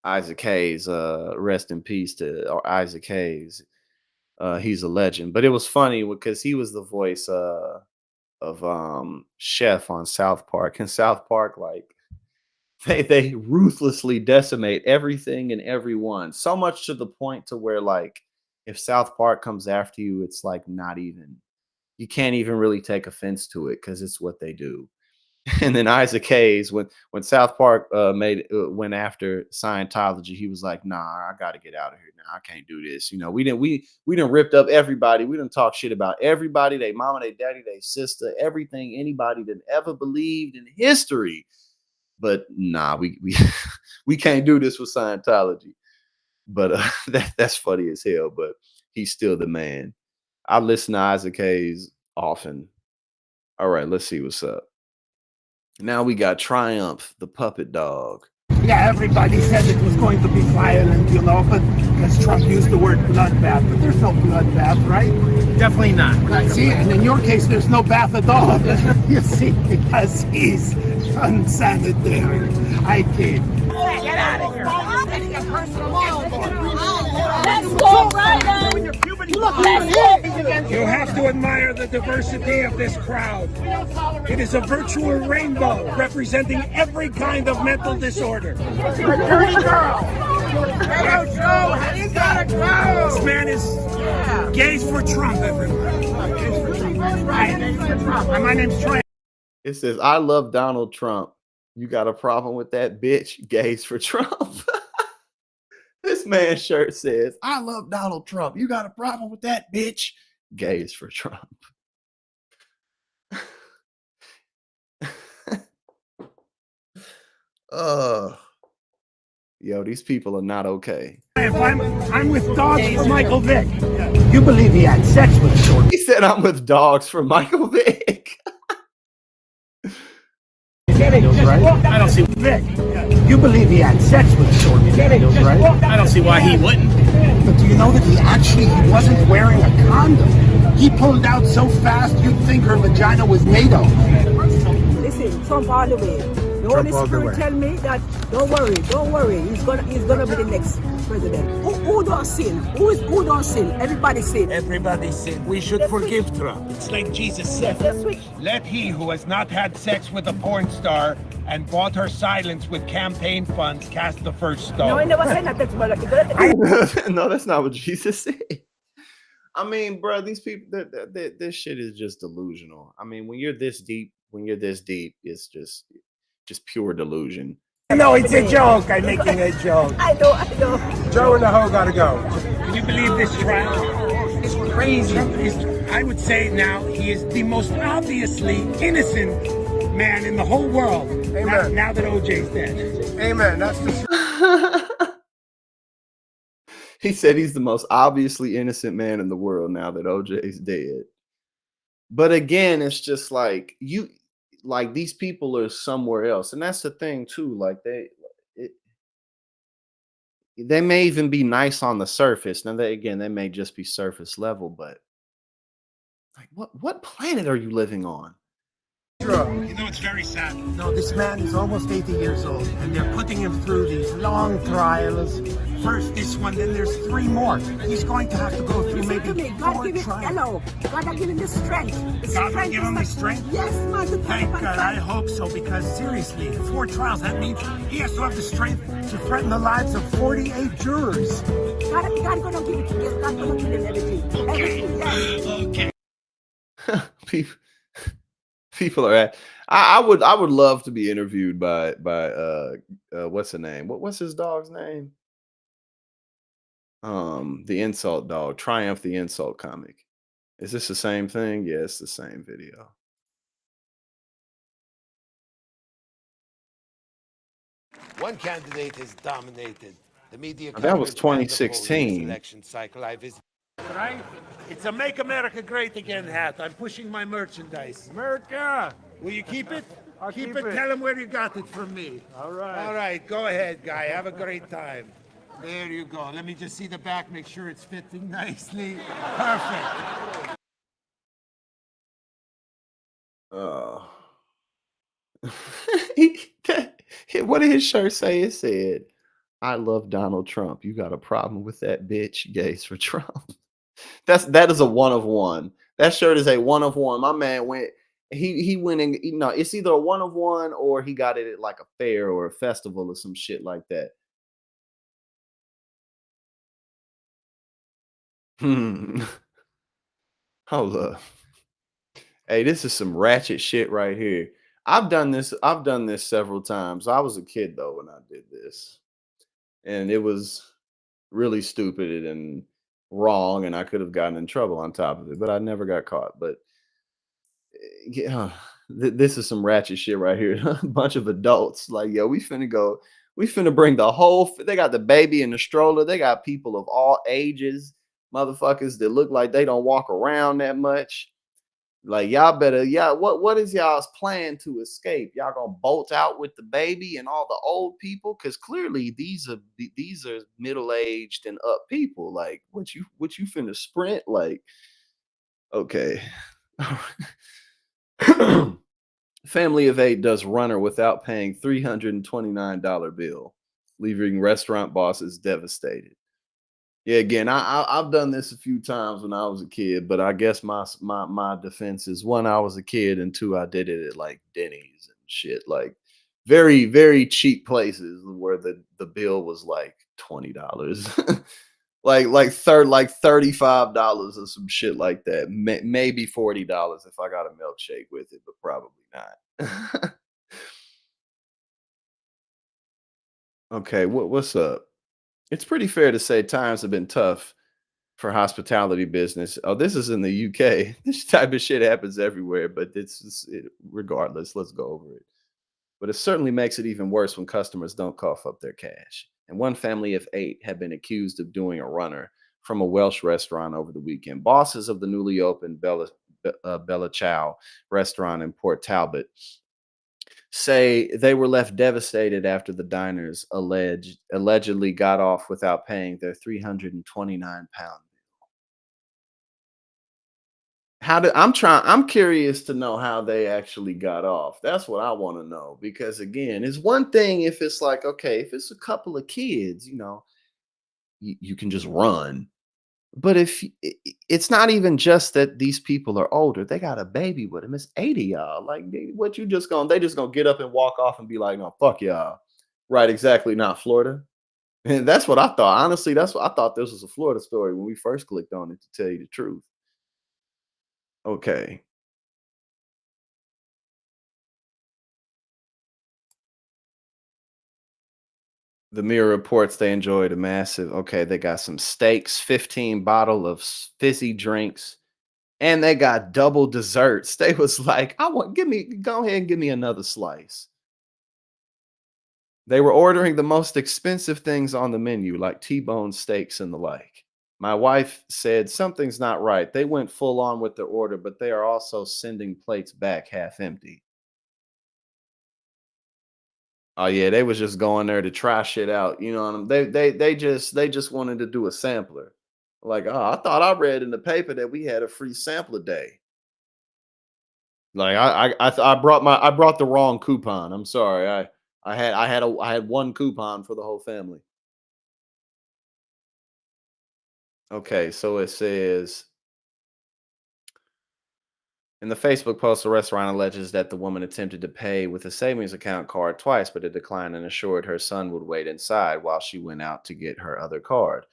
Isaac Hayes, rest in peace to Isaac Hayes. He's a legend. But it was funny because he was the voice of Chef on South Park. And South Park, like they ruthlessly decimate everything and everyone. So much to the point to where, like, if South Park comes after you, it's like not even, you can't even really take offense to it because it's what they do. And then Isaac Hayes, when South Park went after Scientology, he was like, "Nah, I got to get out of here now. I can't do this." We didn't ripped up everybody. We didn't talk shit about everybody, they mama, they daddy, they sister, everything anybody that ever believed in history. But nah, we we can't do this with Scientology. But that's funny as hell. But he's still the man. I listen to Isaac Hayes often. All right, let's see what's up. Now we got Triumph, the puppet dog. Yeah, everybody said it was going to be violent, but because Trump used the word bloodbath, but there's no bloodbath, right? Definitely not. See, and in your case, there's no bath at all. You see, because he's unsanitary. I kid. Get out of here. Let's go, Ryder. You have to admire the diversity of this crowd. It is a virtual rainbow representing every kind of mental disorder. You're a dirty girl. Hello, Joe. How you gotta go? This man is gays for Trump, everyone. Gays for Trump. Right. And my name's Troy. It says, "I love Donald Trump. You got a problem with that, bitch? Gays for Trump." This man's shirt says, "I love Donald Trump. You got a problem with that, bitch? Gays for Trump." Yo, these people are not okay. I'm with dogs for Michael Vick. You believe he had sex with a sword? He said, "I'm with dogs for Michael Vick." I don't see Vic. You believe he had sex with a sword? Right? I don't see why he wouldn't. But do you know that he wasn't wearing a condom? He pulled out so fast you'd think her vagina was made of. Listen, Trump all the way. The Holy Spirit tell me that don't worry, he's gonna be the next president. Who don't sin? Who don't sin? Everybody sin. Everybody sin. We should forgive Trump. It's like Jesus said. Let he who has not had sex with a porn star and bought her silence with campaign funds cast the first stone. No, I never said that. No, that's not what Jesus said. I mean, bro, these people, this shit is just delusional. I mean, when you're this deep, it's just pure delusion. No, it's a joke. I'm making a joke. I know. Joe and the hoe gotta go. Can you believe this trial? It's crazy. I would say now he is the most obviously innocent man in the whole world. Amen. Now that OJ's dead. Amen. That's the He said he's the most obviously innocent man in the world now that OJ's dead. But again, it's just like these people are somewhere else, and that's the thing too. Like it, they may even be nice on the surface. Now, they may just be surface level, but like, what planet are you living on? You know, it's very sad. No, this man is almost 80 years old, and they're putting him through these long trials. First this one, then there's 3 more. He's going to have to go through Listen to maybe me. God 4 give him, trials. hello. God give him the strength. God will give him the strength? Yes, man. To Thank fight God, I hope so, because seriously, 4 trials, that means he has to have the strength to threaten the lives of 48 jurors. God gonna give it to you. God gonna give him everything. Everything, yes. Okay. People are at. I would love to be interviewed by what's the name? What's his dog's name? The insult dog, Triumph the insult comic. Is this the same thing? Yeah, it's the same video. One candidate has dominated the media. That was coverage and the polling 2016. Election cycle. I visited. Right? It's a Make America Great Again hat. I'm pushing my merchandise. America! Will you keep it? I'll keep it. Tell him where you got it from me. All right. All right. Go ahead, guy. Have a great time. There you go. Let me just see the back. Make sure it's fitting nicely. Perfect. Oh. What did his shirt say? It said, "I love Donald Trump. You got a problem with that bitch? Gays for Trump." That is a 1 of 1. That shirt is a 1 of 1. My man went. He went and it's either a 1 of 1 or he got it at like a fair or a festival or some shit like that. Hold up. Hey, this is some ratchet shit right here. I've done this several times. I was a kid though when I did this. And it was really stupid and wrong, and I could have gotten in trouble on top of it, but I never got caught. But yeah, this is some ratchet shit right here. A bunch of adults like, yo, we finna bring the whole. They got the baby in the stroller. They got people of all ages, motherfuckers that look like they don't walk around that much. Like, y'all better, what is y'all's plan to escape? Y'all gonna bolt out with the baby and all the old people? Because clearly these are middle-aged and up people. Like, what you finna sprint? Like, okay. Family of 8 does runner without paying $329 bill, leaving restaurant bosses devastated. Yeah, again, I've done this a few times when I was a kid, but I guess my defense is 1, I was a kid, and 2, I did it at like Denny's and shit, like very, very cheap places where the bill was like $20, like $35 or some shit like that, maybe $40 if I got a milkshake with it, but probably not. Okay, what's up? It's pretty fair to say times have been tough for hospitality business. Oh, this is in the UK. This type of shit happens everywhere, but regardless, let's go over it. But it certainly makes it even worse when customers don't cough up their cash. And one family of 8 have been accused of doing a runner from a Welsh restaurant over the weekend. Bosses of the newly opened Bella Chow restaurant in Port Talbot say they were left devastated after the diners allegedly got off without paying their £329 bill. I'm curious to know how they actually got off. That's what I want to know, because again, it's one thing if it's like, okay, if it's a couple of kids, you can just run. But if it's not even just that these people are older, they got a baby with them. It's 80 y'all. Like, what you just gonna? They just gonna get up and walk off and be like, "No, fuck y'all." Right? Exactly. Not Florida. And that's what I thought. Honestly, that's what I thought. This was a Florida story when we first clicked on it. To tell you the truth. Okay. The Mirror reports they enjoyed a massive. Okay, they got some steaks, 15 bottle of fizzy drinks, and they got double desserts. They was like, go ahead and give me another slice. They were ordering the most expensive things on the menu, like T-bone steaks and the like. My wife said something's not right. They went full on with their order, but they are also sending plates back half empty. Oh yeah, they was just going there to try shit out. You know what I mean? They just wanted to do a sampler. Like, oh, I thought I read in the paper that we had a free sampler day. Like I brought the wrong coupon. I'm sorry. I had one coupon for the whole family. Okay, so it says in the Facebook post, the restaurant alleges that the woman attempted to pay with a savings account card twice, but it declined and assured her son would wait inside while she went out to get her other card.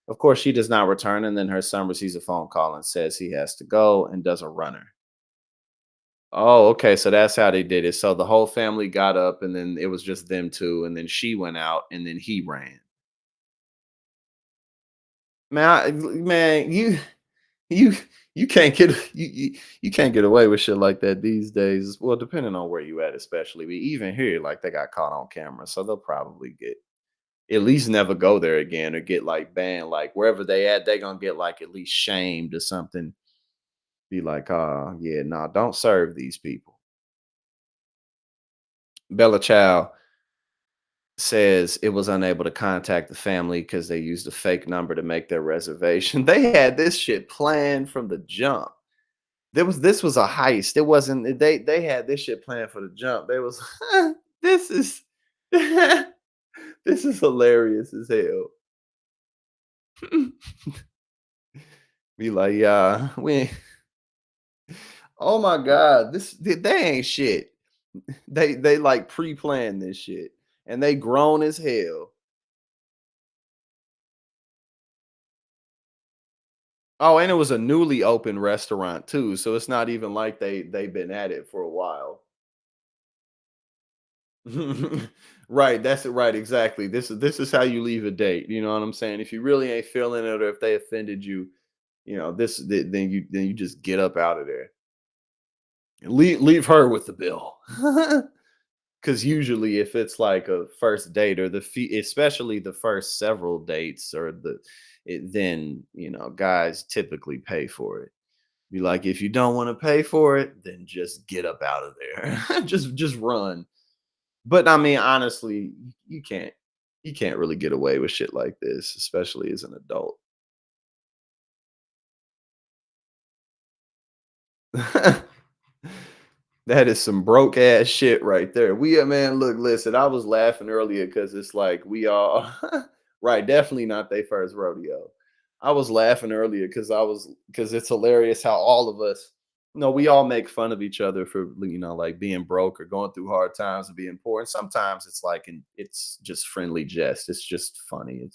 Of course, she does not return, and then her son receives a phone call and says he has to go and does a runner. Oh, okay. So that's how they did it. So the whole family got up, and then it was just them two, and then she went out, and then he ran. Man, you you can't get you can't get away with shit like that these days. Well, depending on where you at, especially. But even here, like they got caught on camera, so they'll probably get at least never go there again or get like banned. Like wherever they at, they gonna get like at least shamed or something. Be like, yeah, nah, don't serve these people. Bella Chow says it was unable to contact the family because they used a fake number to make their reservation. They had this shit planned from the jump. This was a heist. It wasn't they had this shit planned for the jump. They was this is this is hilarious as hell. Be like, yeah, oh my god, they ain't shit. They like pre-planned this shit and they grown as hell. Oh, and it was a newly opened restaurant too, so it's not even like they've been at it for a while. Right, that's it. Right, exactly. This is how you leave a date. You know what I'm saying? If you really ain't feeling it, or if they offended you, then you just get up out of there. Leave her with the bill. Because usually, if it's like a first date or the fee, especially the first several dates, or then guys typically pay for it. Be like, if you don't want to pay for it, then just get up out of there. just run. But I mean, honestly, you can't really get away with shit like this, especially as an adult. That is some broke ass shit right there. Man, look, listen, I was laughing earlier because it's like we all right, definitely not their first rodeo. I was laughing earlier because it's hilarious how all of us, we all make fun of each other for like being broke or going through hard times and being poor. And sometimes it's like it's just friendly jest. It's just funny.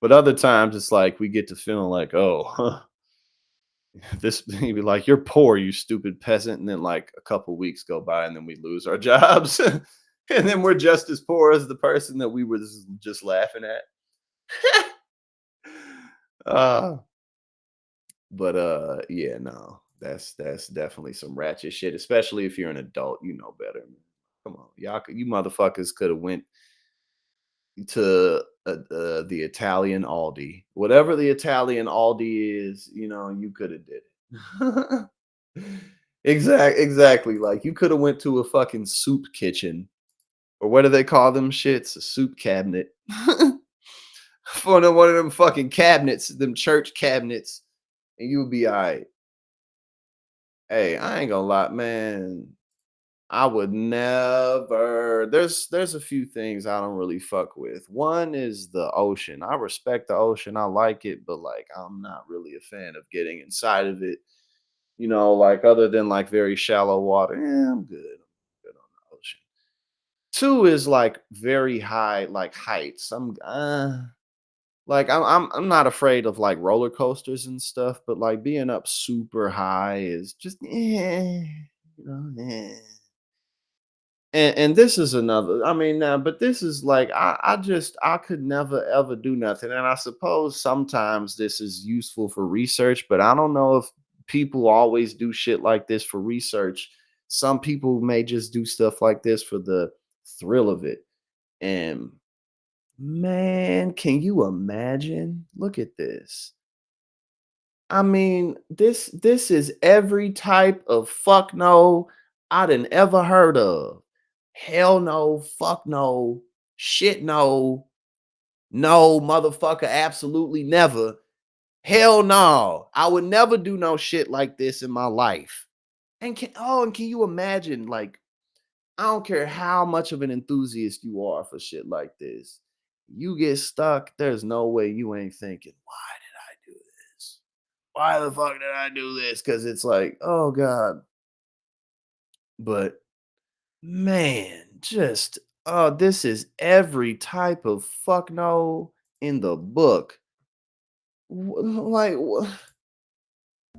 But other times it's like we get to feeling like, oh, this he'd be like, "You're poor, you stupid peasant," and then like a couple weeks go by, and then we lose our jobs, and then we're just as poor as the person that we were just laughing at. uh, but yeah, no, that's definitely some ratchet shit, especially if you're an adult, you know better. Man. Come on, you motherfuckers could have went to the Italian Aldi, whatever the Italian Aldi is, you could have did it. Exactly. Like you could have went to a fucking soup kitchen, or what do they call them shits? A soup cabinet. For one of them fucking cabinets, them church cabinets, and you would be all right. Hey, I ain't gonna lie, man. I would never. There's a few things I don't really fuck with. One is the ocean. I respect the ocean. I like it, but like I'm not really a fan of getting inside of it. Like other than like very shallow water. Yeah, I'm good. I'm good on the ocean. Two is like very high, like heights. I'm not afraid of like roller coasters and stuff, but like being up super high is just And this is another. I mean, but this is like I could never ever do nothing. And I suppose sometimes this is useful for research, but I don't know if people always do shit like this for research. Some people may just do stuff like this for the thrill of it. And man, can you imagine? Look at this. I mean, this is every type of fuck no I done ever heard of. Hell no, fuck no, shit no, no, motherfucker, absolutely never. Hell no. I would never do no shit like this in my life. And can you imagine, like, I don't care how much of an enthusiast you are for shit like this. You get stuck, there's no way you ain't thinking, why did I do this? Why the fuck did I do this? Because it's like, oh God. But man, just this is every type of fuck no in the book. Like,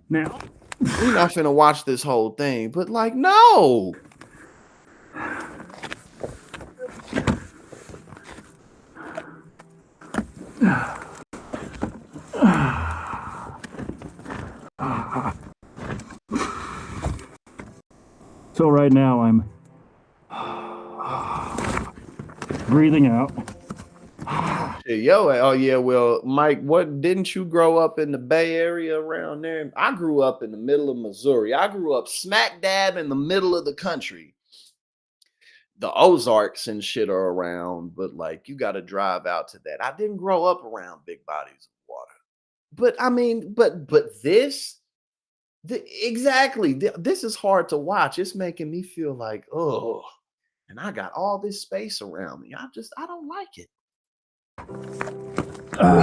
Now, we're not finna watch this whole thing, but like, no. so right now I'm breathing out. Yo, oh yeah, well, Mike, what didn't you grow up in the Bay Area around there? I grew up in the middle of Missouri. I grew up smack dab in the middle of the country. The Ozarks and shit are around, but like you got to drive out to that. I didn't grow up around big bodies of water. But I mean, but this exactly, this is hard to watch. It's making me feel like, oh, and I got all this space around me. I don't like it.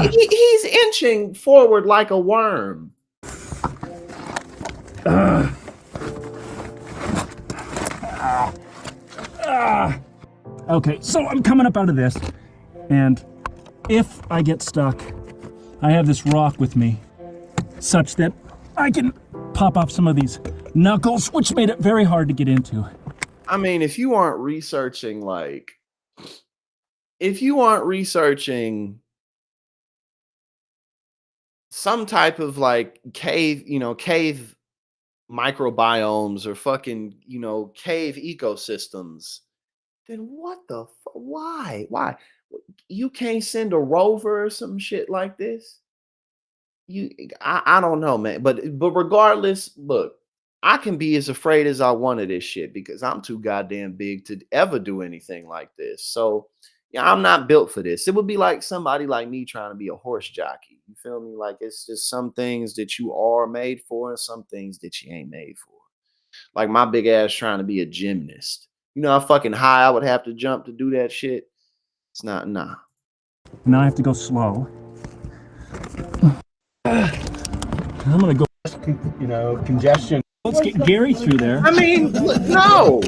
He's inching forward like a worm. Okay, so I'm coming up out of this, and if I get stuck, I have this rock with me, such that I can pop off some of these knuckles, which made it very hard to get into. I mean, if you aren't researching some type of like cave microbiomes or fucking, cave ecosystems, then what the why? You can't send a rover or some shit like this? I don't know, man. But regardless, look, I can be as afraid as I want of this shit because I'm too goddamn big to ever do anything like this. So yeah, I'm not built for this. It would be like somebody like me trying to be a horse jockey. You feel me? Like it's just some things that you are made for and some things that you ain't made for. Like my big ass trying to be a gymnast. You know how fucking high I would have to jump to do that shit? It's not, nah. Now I have to go slow. I'm gonna go, congestion. Let's get Gary through there. I mean, no.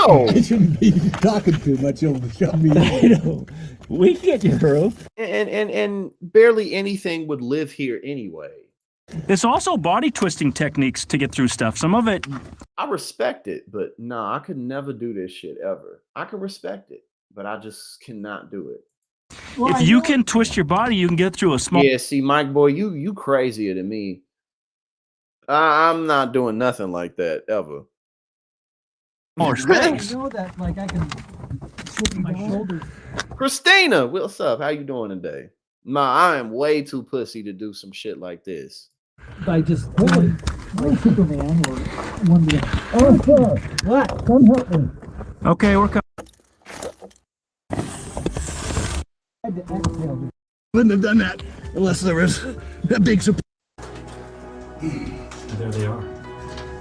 I shouldn't be talking too much over the show me. I know. We can get you through. And barely anything would live here anyway. There's also body twisting techniques to get through stuff. Some of it, I respect it, but no, I could never do this shit ever. I can respect it, but I just cannot do it. if you can twist your body, you can get through a small. Yeah, see, Mike boy, you crazier than me. I'm not doing nothing like that ever. More space. know that, like, I can swing my shoulders. Christina, what's up? How you doing today? Nah, I am way too pussy to do some shit like this. By just holding Superman or Wonder Woman. Oh, sir. What? Come help me. Okay, we're coming. Wouldn't have done that unless there was a big surprise. There they are.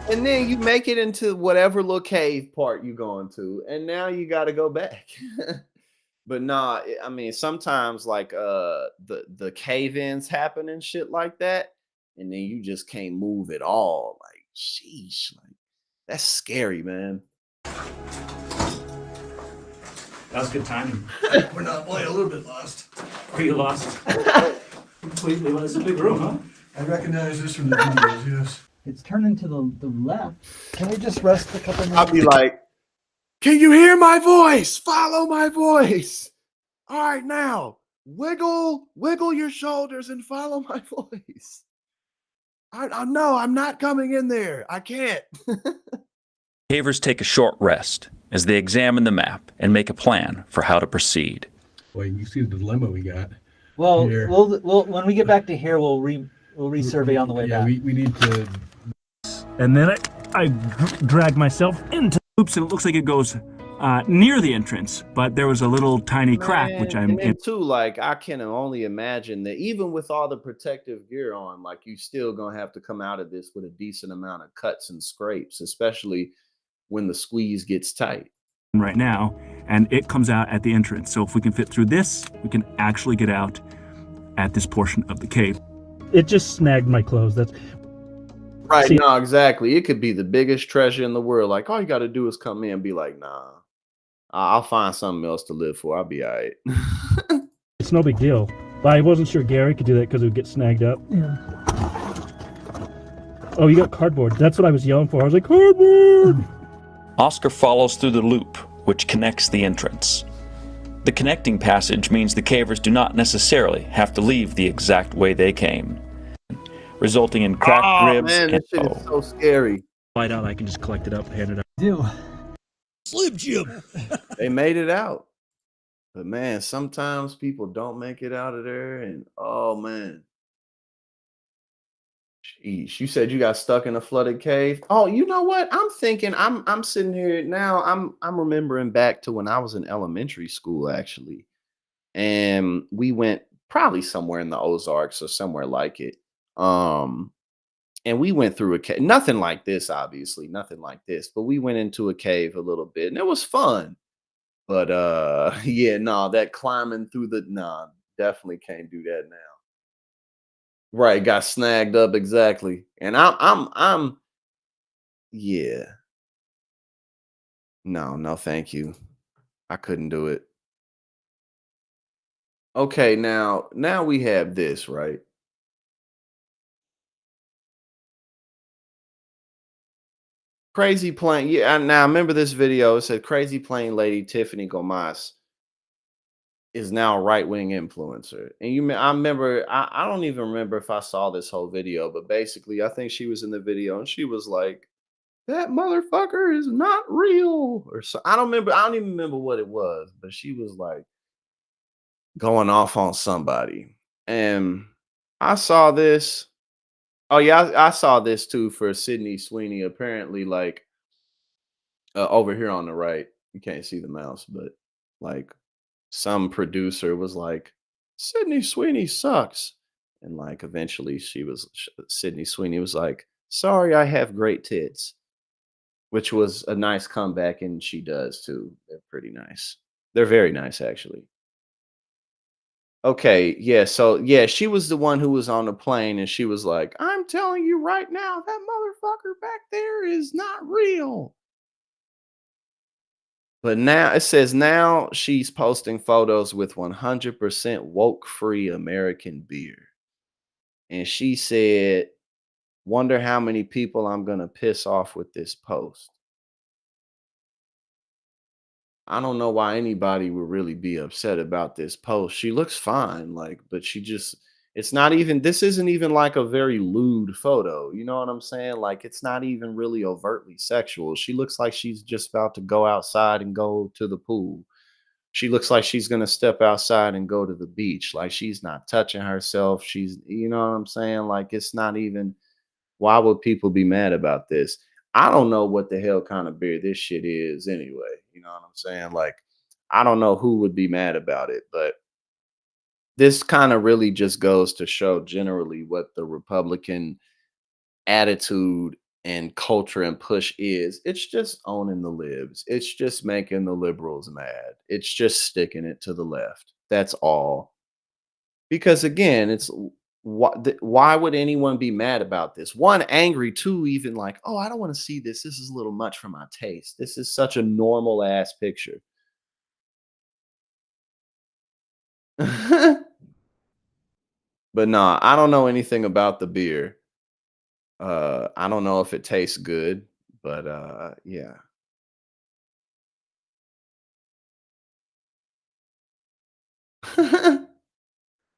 And then you make it into whatever little cave part you going to, and now you got to go back. But nah, I mean, sometimes like the cave-ins happen and shit like that, and then you just can't move at all. Like, sheesh, like that's scary, man. That was good timing. We're not only a little bit lost. Are you lost? Completely lost. It's a big room, huh? I recognize this from the videos, yes. It's turning to the left. Can we just rest a couple minutes? I'll be like, can you hear my voice? Follow my voice. All right, now wiggle your shoulders and follow my voice. I know I'm not coming in there. I can't. Cavers take a short rest, as they examine the map and make a plan for how to proceed. Well, you see the dilemma we got. Well, here. we'll when we get back to here, we'll resurvey on the way back. We need to. And then I drag myself into the loops, and it looks like it goes near the entrance, but there was a little tiny crack, which I'm and in. then too, like I can only imagine that even with all the protective gear on, like you still gonna have to come out of this with a decent amount of cuts and scrapes, especially when the squeeze gets tight. Right now, and it comes out at the entrance. So if we can fit through this, we can actually get out at this portion of the cave. It just snagged my clothes. That's right. No, exactly. It could be the biggest treasure in the world. Like all you got to do is come in and be like, nah, I'll find something else to live for. I'll be all right. It's no big deal. But I wasn't sure Gary could do that because it would get snagged up. Yeah. Oh, you got cardboard. That's what I was yelling for. I was like, cardboard! Oscar follows through the loop, which connects the entrance. The connecting passage means the cavers do not necessarily have to leave the exact way they came, resulting in cracked ribs man, and this shit is so scary. Light out, I can just collect it up, hand it up. Do. Slim Jim. They made it out. But man, sometimes people don't make it out of there. And oh man. Sheesh, you said you got stuck in a flooded cave. Oh, you know what? I'm thinking I'm sitting here now. I'm remembering back to when I was in elementary school, actually. And we went probably somewhere in the Ozarks or somewhere like it. And we went through a cave, nothing like this, obviously, nothing like this, but we went into a cave a little bit and it was fun. But yeah, no, that climbing through the definitely can't do that now. Right, got snagged up exactly. And I'm yeah. No, thank you. I couldn't do it. Okay, now we have this, right? Crazy Plane. Yeah, now remember this video. It said Crazy Plane Lady Tiffany Gomas is now a right-wing influencer. And I remember, I don't even remember if I saw this whole video, but basically I think she was in the video and she was like, that motherfucker is not real. Or so I don't even remember what it was, but she was like going off on somebody. And I saw this. Oh yeah, I saw this too for Sydney Sweeney. Apparently, like over here on the right, you can't see the mouse, but like some producer was like, Sydney Sweeney sucks. And like eventually Sydney Sweeney was like, sorry, I have great tits, which was a nice comeback. And she does too. They're pretty nice. They're very nice, actually. Okay, yeah, so yeah, she was the one who was on the plane and she was like, I'm telling you right now, that motherfucker back there is not real. But now it says now she's posting photos with 100% woke-free American beer. And she said, wonder how many people I'm going to piss off with this post. I don't know why anybody would really be upset about this post. She looks fine, like, but this isn't even like a very lewd photo. You know what I'm saying? Like, it's not even really overtly sexual. She looks like she's just about to go outside and go to the pool. She looks like she's going to step outside and go to the beach. Like, she's not touching herself. You know what I'm saying? Like, it's not even, why would people be mad about this? I don't know what the hell kind of beer this shit is anyway. You know what I'm saying? Like, I don't know who would be mad about it, but this kind of really just goes to show generally what the Republican attitude and culture and push is. It's just owning the libs. It's just making the liberals mad. It's just sticking it to the left. That's all. Because again, it's why would anyone be mad about this? One, angry. Two, even like, oh, I don't want to see this. This is a little much for my taste. This is such a normal ass picture. But nah, I don't know anything about the beer. I don't know if it tastes good, but yeah.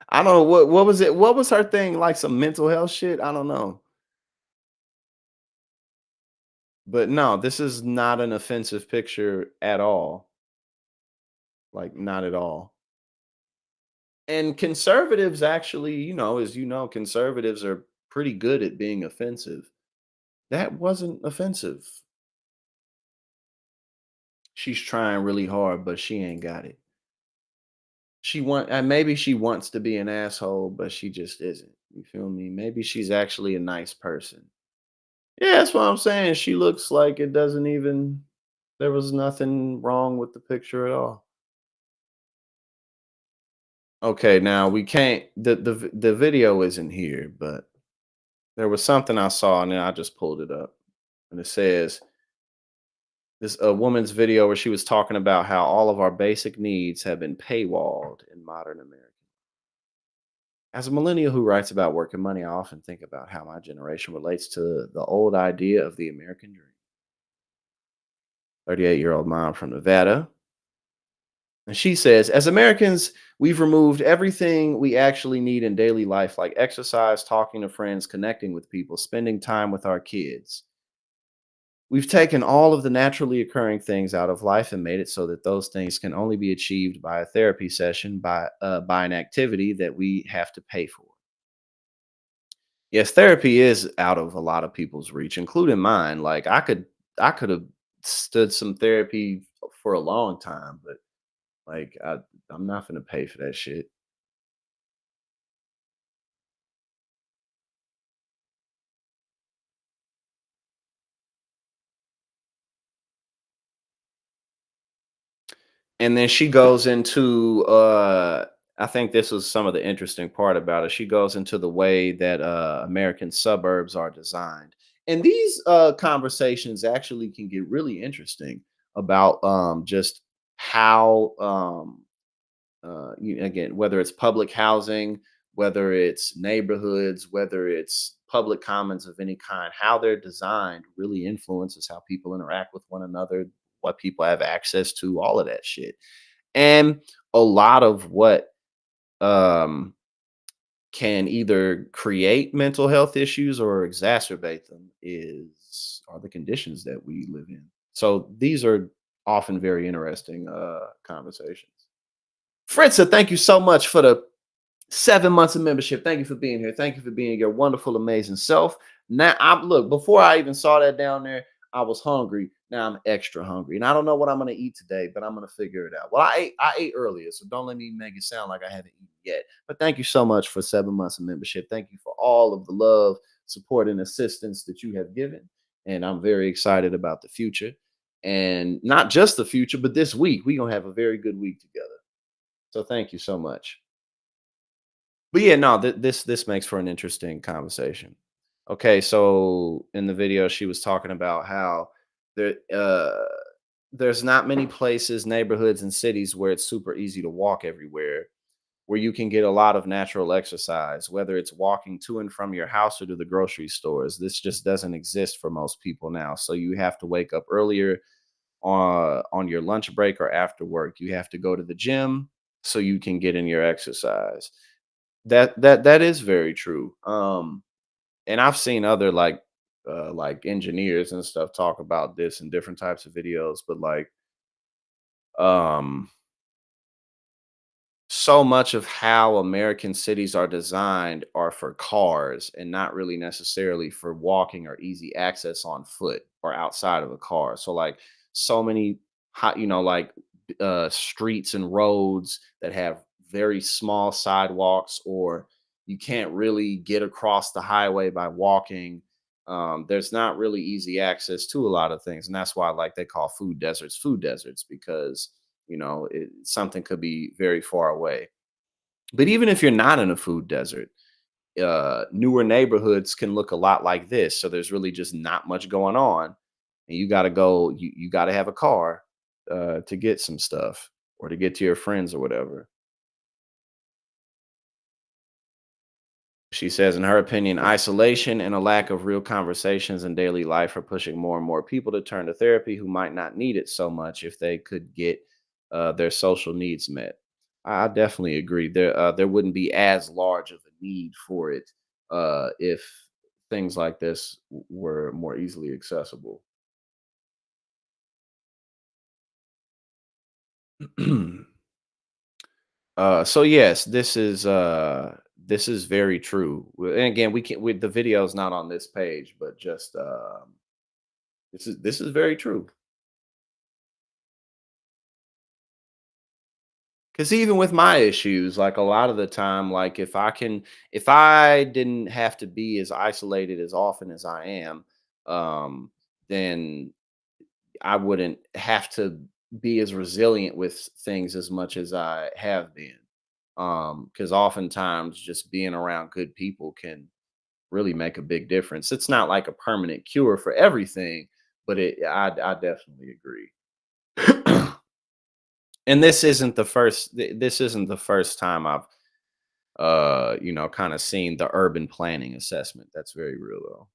I don't know what was it? What was her thing? Like some mental health shit? I don't know. But no, this is not an offensive picture at all. Like, not at all. And conservatives actually, as you know, conservatives are pretty good at being offensive. That wasn't offensive. She's trying really hard, but she ain't got it. And maybe she wants to be an asshole, but she just isn't. You feel me? Maybe she's actually a nice person. Yeah, that's what I'm saying. She looks like it doesn't even there was nothing wrong with the picture at all. Okay, now we can't the video isn't here, but there was something I saw and then I just pulled it up. And it says this a woman's video where she was talking about how all of our basic needs have been paywalled in modern America. As a millennial who writes about work and money, I often think about how my generation relates to the old idea of the American dream. 38-year-old mom from Nevada. And she says, as Americans, we've removed everything we actually need in daily life, like exercise, talking to friends, connecting with people, spending time with our kids. We've taken all of the naturally occurring things out of life and made it so that those things can only be achieved by a therapy session, by an activity that we have to pay for. Yes, therapy is out of a lot of people's reach, including mine. Like I could have stood some therapy for a long time, but like I'm not gonna pay for that shit. And then she goes into I think this was some of the interesting part about it. She goes into the way that American suburbs are designed. And these conversations actually can get really interesting about just how again, whether it's public housing, whether it's neighborhoods, whether it's public commons of any kind, how they're designed really influences how people interact with one another, what people have access to, all of that shit. And a lot of what um, can either create mental health issues or exacerbate them are the conditions that we live in. So these are often very interesting conversations. Fritza, thank you so much for the 7 months of membership. Thank you for being here. Thank you for being your wonderful, amazing self. Now, look, before I even saw that down there, I was hungry. Now I'm extra hungry, and I don't know what I'm gonna eat today, but I'm gonna figure it out. Well, I ate earlier, so don't let me make it sound like I haven't eaten yet. But thank you so much for 7 months of membership. Thank you for all of the love, support, and assistance that you have given, and I'm very excited about the future, and not just the future, but this week we're gonna have a very good week together. So thank you so much. But yeah, no, this makes for an interesting conversation. Okay, so in the video, she was talking about how there there's not many places, neighborhoods, and cities where it's super easy to walk everywhere, where you can get a lot of natural exercise, whether it's walking to and from your house or to the grocery stores. This just doesn't exist for most people now. So you have to wake up earlier on your lunch break or after work. You have to go to the gym so you can get in your exercise. That is very true. And I've seen other like engineers and stuff talk about this in different types of videos, but like um so much of how American cities are designed are for cars and not really necessarily for walking or easy access on foot or outside of a car. So like so many hot, like streets and roads that have very small sidewalks, or you can't really get across the highway by walking. There's not really easy access to a lot of things, and that's why like they call food deserts, because something could be very far away. But even if you're not in a food desert, newer neighborhoods can look a lot like this. So there's really just not much going on, and you got to go. You got to have a car to get some stuff or to get to your friends or whatever. She says, in her opinion, isolation and a lack of real conversations in daily life are pushing more and more people to turn to therapy who might not need it so much if they could get their social needs met. I definitely agree. There wouldn't be as large of a need for it if things like this were more easily accessible. So yes, this is very true. And again, we can't the video is not on this page, but just this is very true. Because even with my issues, like a lot of the time, like if I didn't have to be as isolated as often as I am, um, then I wouldn't have to be as resilient with things as much as I have been. Because oftentimes just being around good people can really make a big difference. It's not like a permanent cure for everything, but I definitely agree. And this isn't the first time I've kind of seen the urban planning assessment. That's very real though.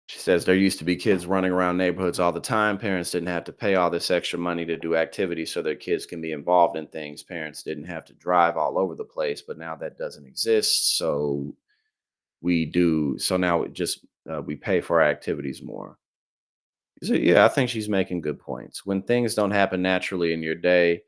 She says there used to be kids running around neighborhoods all the time. Parents didn't have to pay all this extra money to do activities so their kids can be involved in things. Parents didn't have to drive all over the place, but now that doesn't exist. So we do. So now it just we pay for our activities more. So yeah, I think she's making good points. When things don't happen naturally in your day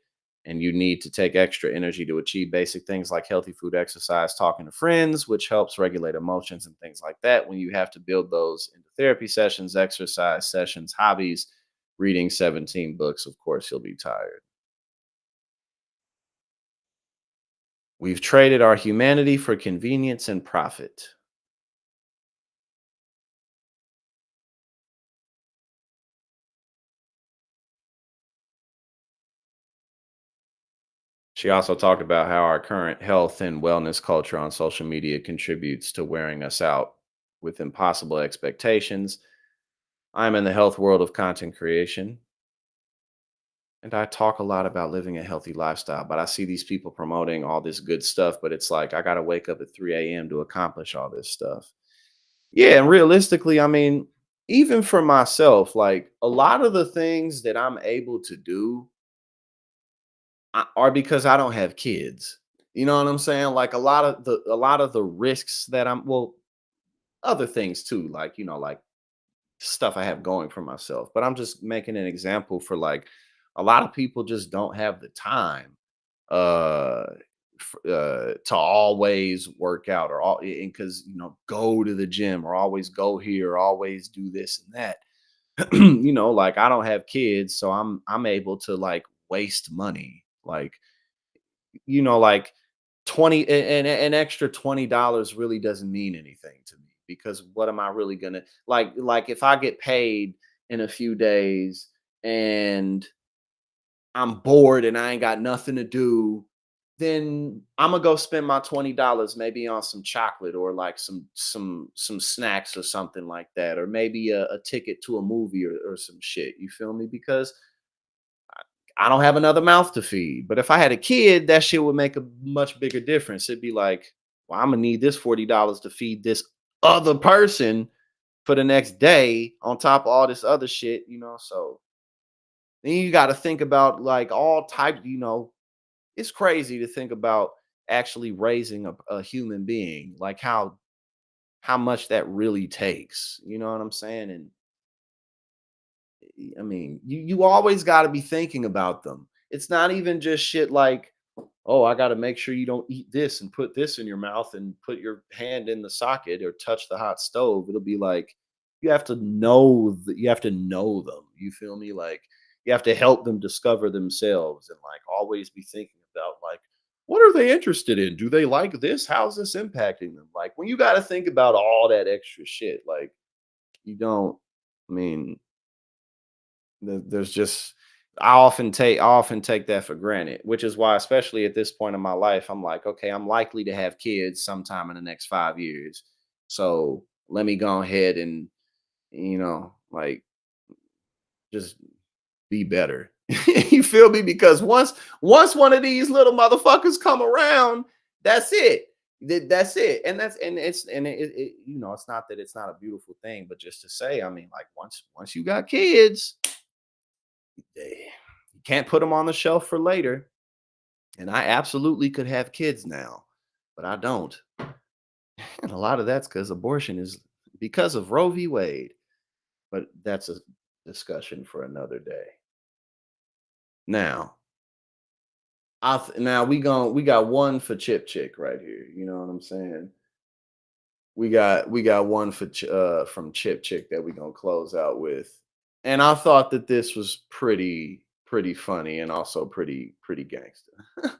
and you need to take extra energy to achieve basic things like healthy food, exercise, talking to friends, which helps regulate emotions and things like that. When you have to build those into therapy sessions, exercise sessions, hobbies, reading 17 books, of course, you'll be tired. We've traded our humanity for convenience and profit. She also talked about how our current health and wellness culture on social media contributes to wearing us out with impossible expectations. I'm in the health world of content creation, and I talk a lot about living a healthy lifestyle, but I see these people promoting all this good stuff, but it's like I got to wake up at 3 a.m. to accomplish all this stuff. Yeah, and realistically, I mean, even for myself, like a lot of the things that I'm able to do are because I don't have kids. You know what I'm saying? Like a lot of the risks that other things too, like like stuff I have going for myself. But I'm just making an example for like a lot of people just don't have the time uh to always work out or all and because go to the gym or always go here or always do this and that. Like I don't have kids, so I'm able to like waste money. Like like 20 an extra $20 really doesn't mean anything to me because what am I really gonna like if I get paid in a few days and I'm bored and I ain't got nothing to do, then I'm gonna go spend my $20 maybe on some chocolate or like some snacks or something like that, or maybe a ticket to a movie or some shit. You feel me? Because I don't have another mouth to feed. But if I had a kid, that shit would make a much bigger difference. It'd be like, well, I'm gonna need this $40 to feed this other person for the next day on top of all this other shit. So then you got to think about like all types, it's crazy to think about actually raising a human being, like how much that really takes. You know what I'm saying? And I mean, you always got to be thinking about them. It's not even just shit like, oh, I got to make sure you don't eat this and put this in your mouth and put your hand in the socket or touch the hot stove. It'll be like you have to know that you have to know them. You feel me? Like you have to help them discover themselves and like always be thinking about like what are they interested in? Do they like this? How's this impacting them? Like when you got to think about all that extra shit, like you don't. I mean, there's just I often take that for granted, which is why, especially at this point in my life, I'm like, okay, I'm likely to have kids sometime in the next 5 years. So let me go ahead and, like just be better. You feel me? Because once one of these little motherfuckers come around, that's it. That's it. And it's not that it's not a beautiful thing, but just to say, I mean, like once you got kids, you can't put them on the shelf for later. And I absolutely could have kids now, but I don't. And a lot of that's because abortion is because of Roe v. Wade. But that's a discussion for another day. Now, we got one for Chip Chick right here. You know what I'm saying? We got one for from Chip Chick that we gonna close out with. And I thought that this was pretty funny and also pretty gangster.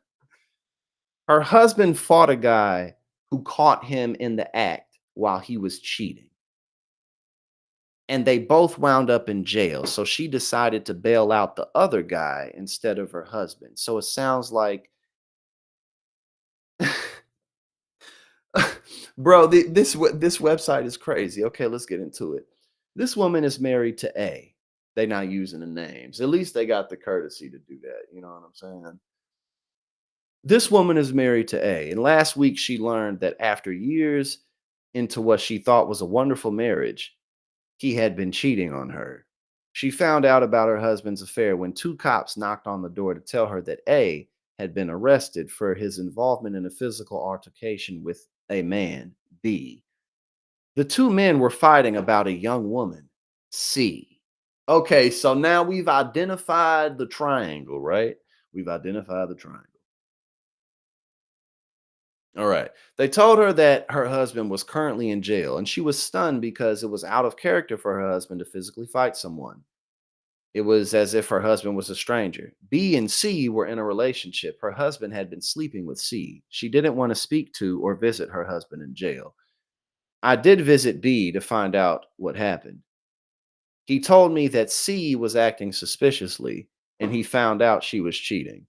Her husband fought a guy who caught him in the act while he was cheating. And they both wound up in jail. So she decided to bail out the other guy instead of her husband. So it sounds like, bro, this website is crazy. Okay, let's get into it. This woman is married to A. They're not using the names. At least they got the courtesy to do that. You know what I'm saying? This woman is married to A. And last week she learned that after years into what she thought was a wonderful marriage, he had been cheating on her. She found out about her husband's affair when 2 cops knocked on the door to tell her that A had been arrested for his involvement in a physical altercation with a man, B. The 2 men were fighting about a young woman, C. Okay, so now we've identified the triangle, right? We've identified the triangle. All right. They told her that her husband was currently in jail, and she was stunned because it was out of character for her husband to physically fight someone. It was as if her husband was a stranger. B and C were in a relationship. Her husband had been sleeping with C. She didn't want to speak to or visit her husband in jail. I did visit B to find out what happened. He told me that C was acting suspiciously, and he found out she was cheating.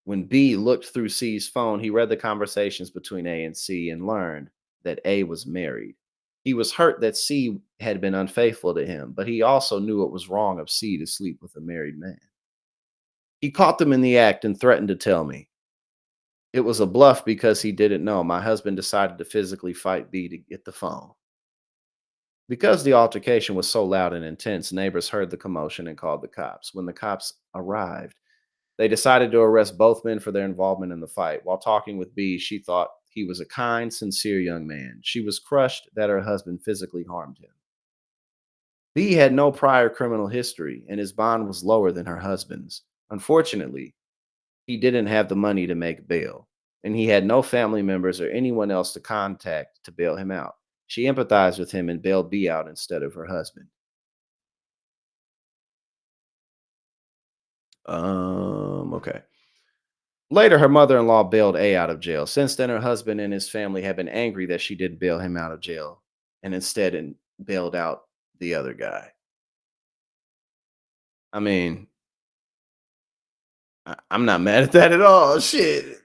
When B looked through C's phone, he read the conversations between A and C and learned that A was married. He was hurt that C had been unfaithful to him, but he also knew it was wrong of C to sleep with a married man. He caught them in the act and threatened to tell me. It was a bluff because he didn't know. My husband decided to physically fight B to get the phone. Because the altercation was so loud and intense, neighbors heard the commotion and called the cops. When the cops arrived, they decided to arrest both men for their involvement in the fight. While talking with B, she thought he was a kind, sincere young man. She was crushed that her husband physically harmed him. B had no prior criminal history, and his bond was lower than her husband's. Unfortunately, he didn't have the money to make bail, and he had no family members or anyone else to contact to bail him out. She empathized with him and bailed B out instead of her husband. Okay. Later, her mother-in-law bailed A out of jail. Since then, her husband and his family have been angry that she didn't bail him out of jail and instead bailed out the other guy. I mean, I'm not mad at that at all. Shit.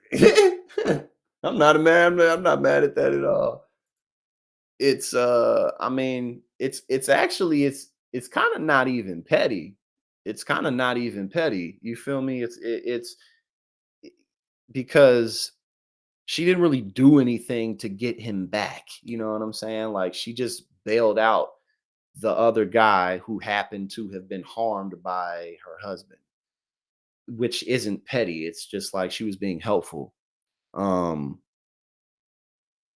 I'm not mad at that at all. It's I mean, it's actually it's kind of not even petty. It's kind of not even petty. You feel me? It's because she didn't really do anything to get him back. You know what I'm saying? Like she just bailed out the other guy who happened to have been harmed by her husband, which isn't petty. It's just like she was being helpful.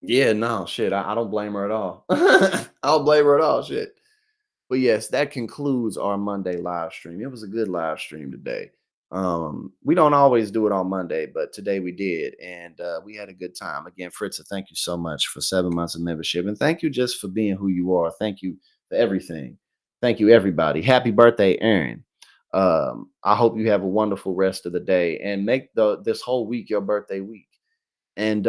Yeah, no, shit. I don't blame her at all. I don't blame her at all. Shit. But yes, that concludes our Monday live stream. It was a good live stream today. We don't always do it on Monday, but today we did, and we had a good time. Again, Fritza, thank you so much for 7 months of membership, and thank you just for being who you are. Thank you for everything. Thank you, everybody. Happy birthday, Aaron. I hope you have a wonderful rest of the day, and make this whole week your birthday week. And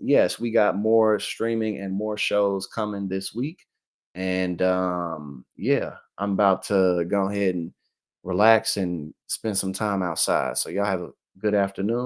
yes, we got more streaming and more shows coming this week. And yeah, I'm about to go ahead and relax and spend some time outside. So y'all have a good afternoon.